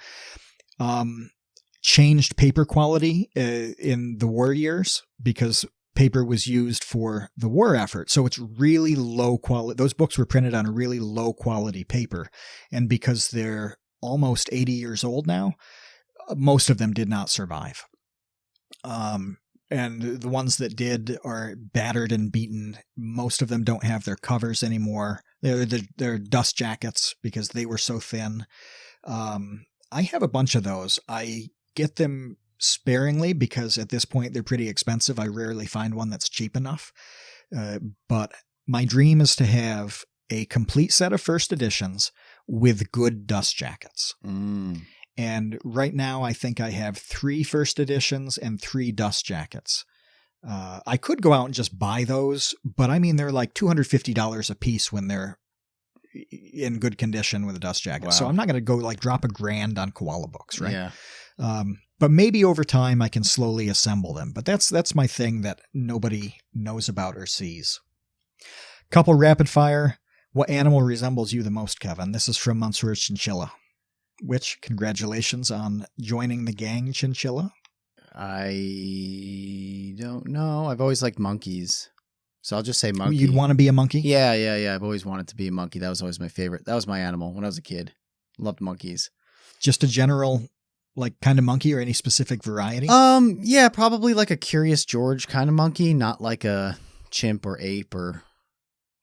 changed paper quality in the war years, because paper was used for the war effort. So it's really low quality. Those books were printed on a really low quality paper. And because they're almost 80 years old now, most of them did not survive. And the ones that did are battered and beaten. Most of them don't have their covers anymore. They're dust jackets because they were so thin. I have a bunch of those. I get them sparingly because at this point they're pretty expensive. I rarely find one that's cheap enough. But my dream is to have a complete set of first editions with good dust jackets. And right now I think I have 3 first editions and 3 dust jackets. I could go out and just buy those, but I mean, they're like $250 a piece when they're in good condition with a dust jacket. Wow. So I'm not going to go like drop $1,000 on koala books, right? Yeah. But maybe over time I can slowly assemble them. But that's my thing that nobody knows about or sees. Couple rapid fire. What animal resembles you the most, Kevin? This is from Monsieur Chinchilla. Which, congratulations on joining the gang, Chinchilla. I don't know. I've always liked monkeys. So I'll just say monkey. You'd want to be a monkey? Yeah. I've always wanted to be a monkey. That was always my favorite. That was my animal when I was a kid. Loved monkeys. Just a general, like, kind of monkey, or any specific variety? Yeah, probably like a Curious George kind of monkey, not like a chimp or ape or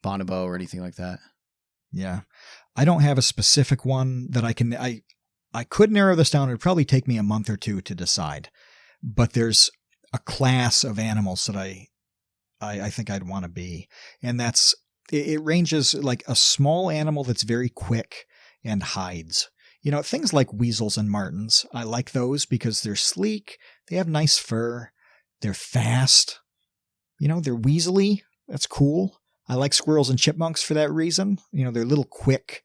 bonobo or anything like that. Yeah. I don't have a specific one that I could narrow this down. It would probably take me a month or two to decide. But there's a class of animals that I think I'd want to be. And it ranges like a small animal that's very quick and hides. Things like weasels and martens. I like those because they're sleek. They have nice fur. They're fast. They're weaselly. That's cool. I like squirrels and chipmunks for that reason. They're little quick,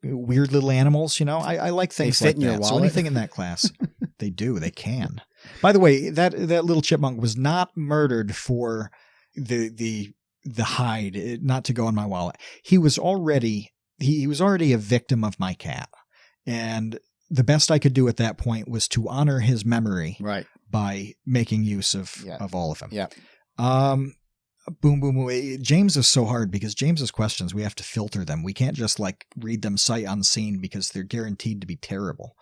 weird little animals. I like things like that. So anything in that class, they do. They can. By the way, that little chipmunk was not murdered for the hide, not to go in my wallet. He was already a victim of my cat, and the best I could do at that point was to honor his memory, right, by making use of all of them. Yeah. Boom, boom, boom. James is so hard because James's questions, we have to filter them. We can't just read them sight unseen because they're guaranteed to be terrible.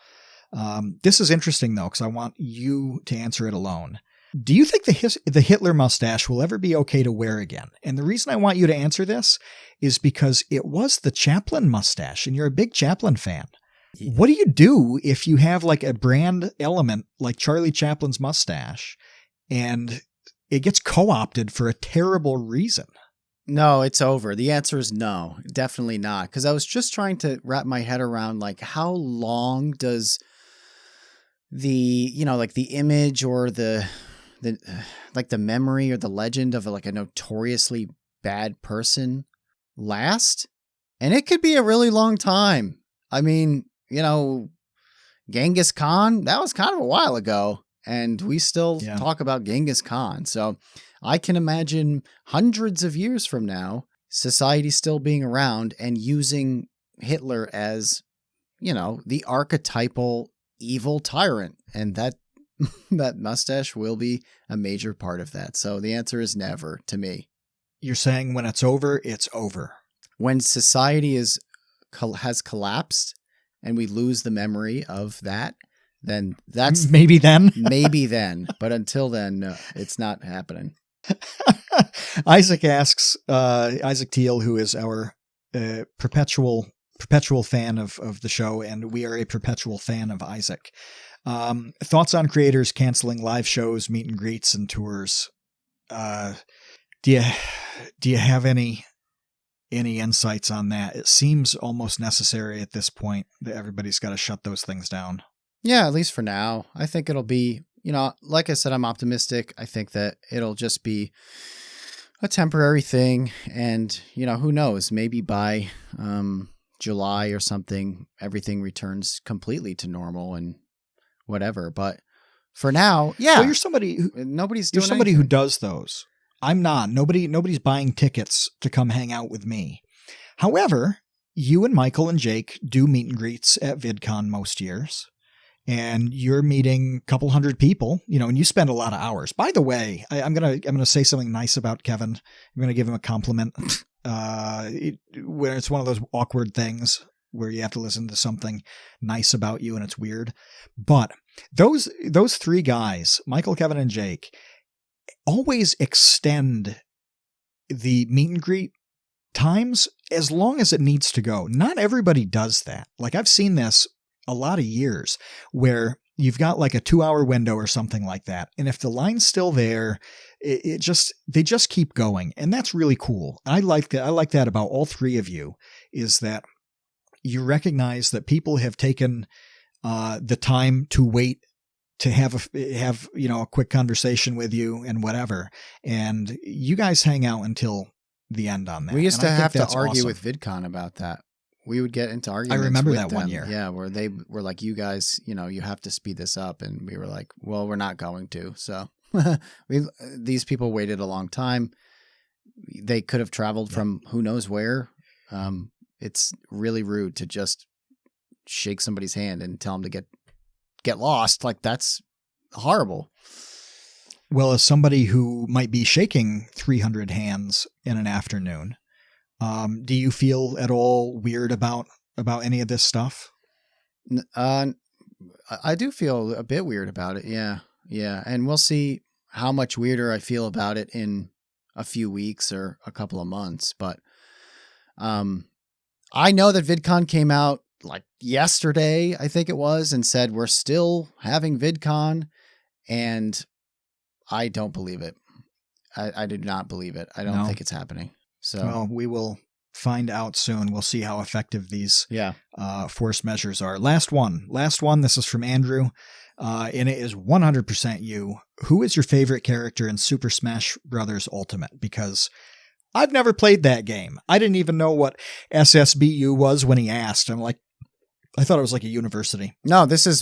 This is interesting though, because I want you to answer it alone. Do you think the Hitler mustache will ever be okay to wear again? And the reason I want you to answer this is because it was the Chaplin mustache, and you're a big Chaplin fan. What do you do if you have a brand element like Charlie Chaplin's mustache and it gets co-opted for a terrible reason? No, it's over. The answer is no, definitely not. Because I was just trying to wrap my head around how long does the image or the memory or the legend of a notoriously bad person last? And it could be a really long time. I mean, Genghis Khan, that was kind of a while ago, and we still talk about Genghis Khan. So I can imagine hundreds of years from now, society still being around and using Hitler as, the archetypal evil tyrant. And that mustache will be a major part of that. So the answer is never to me. You're saying when it's over, it's over. When society has collapsed and we lose the memory of that, then that's maybe then. But until then, no, it's not happening. Isaac asks, Isaac Teal, who is our perpetual fan of the show, and we are a perpetual fan of Isaac. Thoughts on creators canceling live shows, meet and greets, and tours. Do you have any insights on that? It seems almost necessary at this point that everybody's got to shut those things down. Yeah, at least for now. I think it'll be, like I said, I'm optimistic. I think that it'll just be a temporary thing. And, who knows, maybe by July or something, everything returns completely to normal and whatever. But for now, yeah. Well, you're somebody who does those. I'm not. Nobody's buying tickets to come hang out with me. However, you and Michael and Jake do meet and greets at VidCon most years. And you're meeting a couple hundred people, and you spend a lot of hours. By the way, I'm gonna say something nice about Kevin. I'm gonna give him a compliment. Where it's one of those awkward things where you have to listen to something nice about you and it's weird. But those three guys, Michael, Kevin, and Jake, always extend the meet and greet times as long as it needs to go. Not everybody does that. I've seen this a lot of years where you've got a 2-hour window or something like that. And if the line's still there, they just keep going. And that's really cool. I like that. I like that about all three of you, is that you recognize that people have taken the time to wait to have a quick conversation with you and whatever. And you guys hang out until the end on that. We used to have to argue with VidCon about that. We would get into arguments. I remember with that them. one year. Yeah, where they were like, you guys, you have to speed this up. And we were like, well, we're not going to. So these people waited a long time. They could have traveled from who knows where. It's really rude to just shake somebody's hand and tell them to get lost. That's horrible. Well, as somebody who might be shaking 300 hands in an afternoon, do you feel at all weird about any of this stuff? I do feel a bit weird about it. Yeah. Yeah. And we'll see how much weirder I feel about it in a few weeks or a couple of months. But I know that VidCon came out like yesterday, I think it was, and said we're still having VidCon, and I don't believe it. I do not believe it. I don't think it's happening. So well, we will find out soon. We'll see how effective these force measures are. Last one. This is from Andrew, and it is 100% you. Who is your favorite character in Super Smash Bros. Ultimate? Because I've never played that game. I didn't even know what SSBU was when he asked. I'm like, I thought it was like a university. No, this will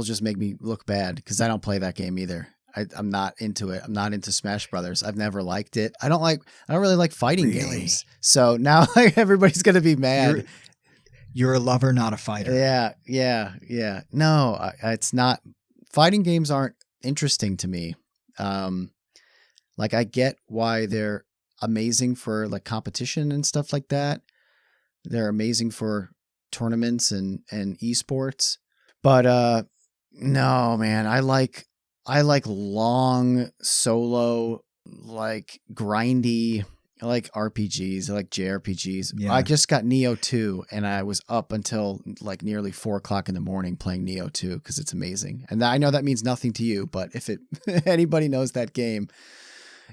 just make me look bad because I don't play that game either. I'm not into it. I'm not into Smash Brothers. I've never liked it. I don't really like fighting games. So now everybody's going to be mad. You're a lover, not a fighter. Yeah. No, it's not. Fighting games aren't interesting to me. Like I get why they're amazing for like competition and stuff like that. They're amazing for tournaments and esports. But no, man, I like long solo, like grindy. I like RPGs. I like JRPGs. Yeah. I just got Neo 2 and I was up until like nearly 4:00 in the morning playing Neo 2 because it's amazing. And I know that means nothing to you, but if anybody knows that game,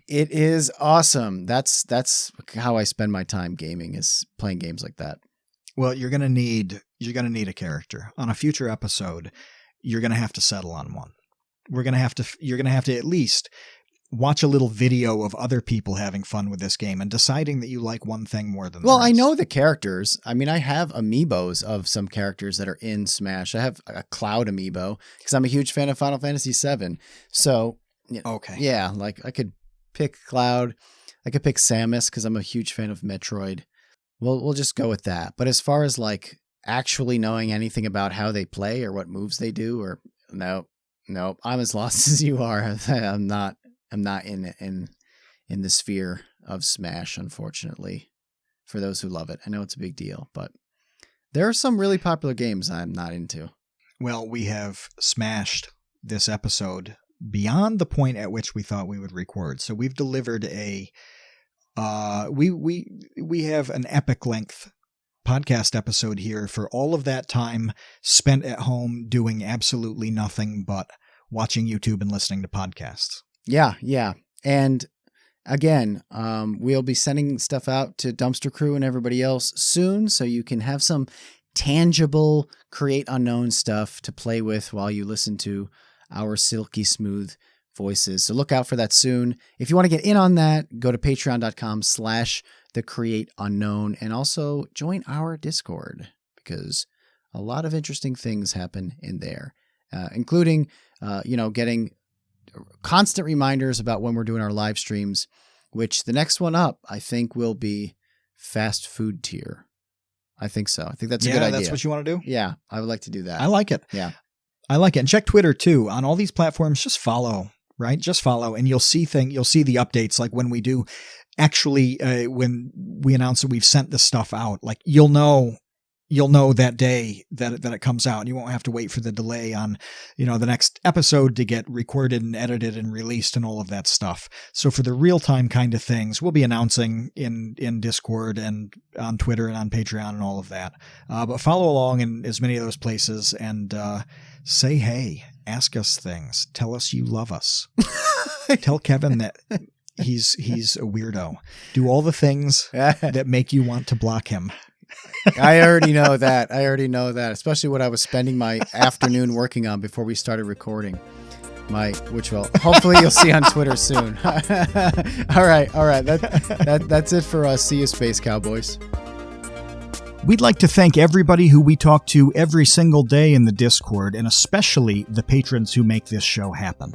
it is awesome. That's how I spend my time gaming, is playing games like that. Well, you're gonna need a character. On a future episode, you're gonna have to settle on one. You're gonna have to at least watch a little video of other people having fun with this game and deciding that you like one thing more than the rest. I know the characters. I mean, I have amiibos of some characters that are in Smash. I have a Cloud amiibo because I'm a huge fan of Final Fantasy VII. So, okay. Yeah, like I could pick Cloud. I could pick Samus because I'm a huge fan of Metroid. We'll just go with that. But as far as like actually knowing anything about how they play or what moves they do, or no, I'm as lost as you are. I'm not in the sphere of Smash, unfortunately, for those who love it. I know it's a big deal, but there are some really popular games I'm not into. Well, we have smashed this episode beyond the point at which we thought we would record. So we've delivered we have an epic length podcast episode here for all of that time spent at home doing absolutely nothing but watching YouTube and listening to podcasts. Yeah. And again, we'll be sending stuff out to Dumpster Crew and everybody else soon, so you can have some tangible Create Unknown stuff to play with while you listen to our silky smooth voices. So look out for that soon. If you want to get in on that, go to patreon.com/thecreateunknown and also join our Discord, because a lot of interesting things happen in there, including, getting constant reminders about when we're doing our live streams, which the next one up, I think, will be fast food tier. I think so. I think that's a good idea. That's what you want to do? Yeah, I would like to do that. I like it. Yeah. I like it. And check Twitter too. On all these platforms, just follow, right? Just follow, and you'll see the updates. Like when we do actually, when we announce that we've sent this stuff out, like you'll know that day that it comes out. You won't have to wait for the delay on, the next episode to get recorded and edited and released and all of that stuff. So for the real time kind of things, we'll be announcing in Discord and on Twitter and on Patreon and all of that. But follow along in as many of those places and say hey, ask us things, tell us you love us, tell Kevin that he's a weirdo. Do all the things that make you want to block him. I already know that, especially what I was spending my afternoon working on before we started recording. Which will hopefully you'll see on Twitter soon. All right. That's it for us. See you, Space Cowboys. We'd like to thank everybody who we talk to every single day in the Discord, and especially the patrons who make this show happen.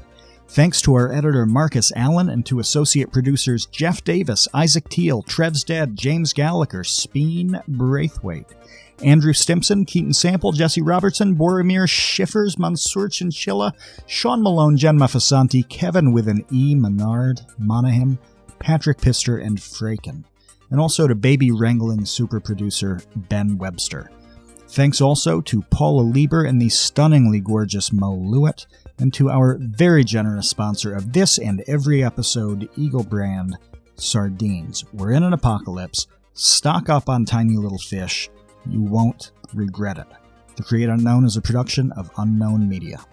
Thanks to our editor Marcus Allen and to associate producers Jeff Davis, Isaac Teal, Trev's Dead, James Gallagher, Speen Braithwaite, Andrew Stimpson, Keaton Sample, Jesse Robertson, Boromir Schiffers, Mansour Chinchilla, Sean Malone, Jen Mafasanti, Kevin with an E, Menard, Monahan, Patrick Pister, and Fraken. And also to baby wrangling super producer Ben Webster. Thanks also to Paula Lieber and the stunningly gorgeous Mo Lewitt, and to our very generous sponsor of this and every episode, Eagle Brand Sardines. We're in an apocalypse, Stock up on tiny little fish. You won't regret it. The Create Unknown is a production of Unknown Media.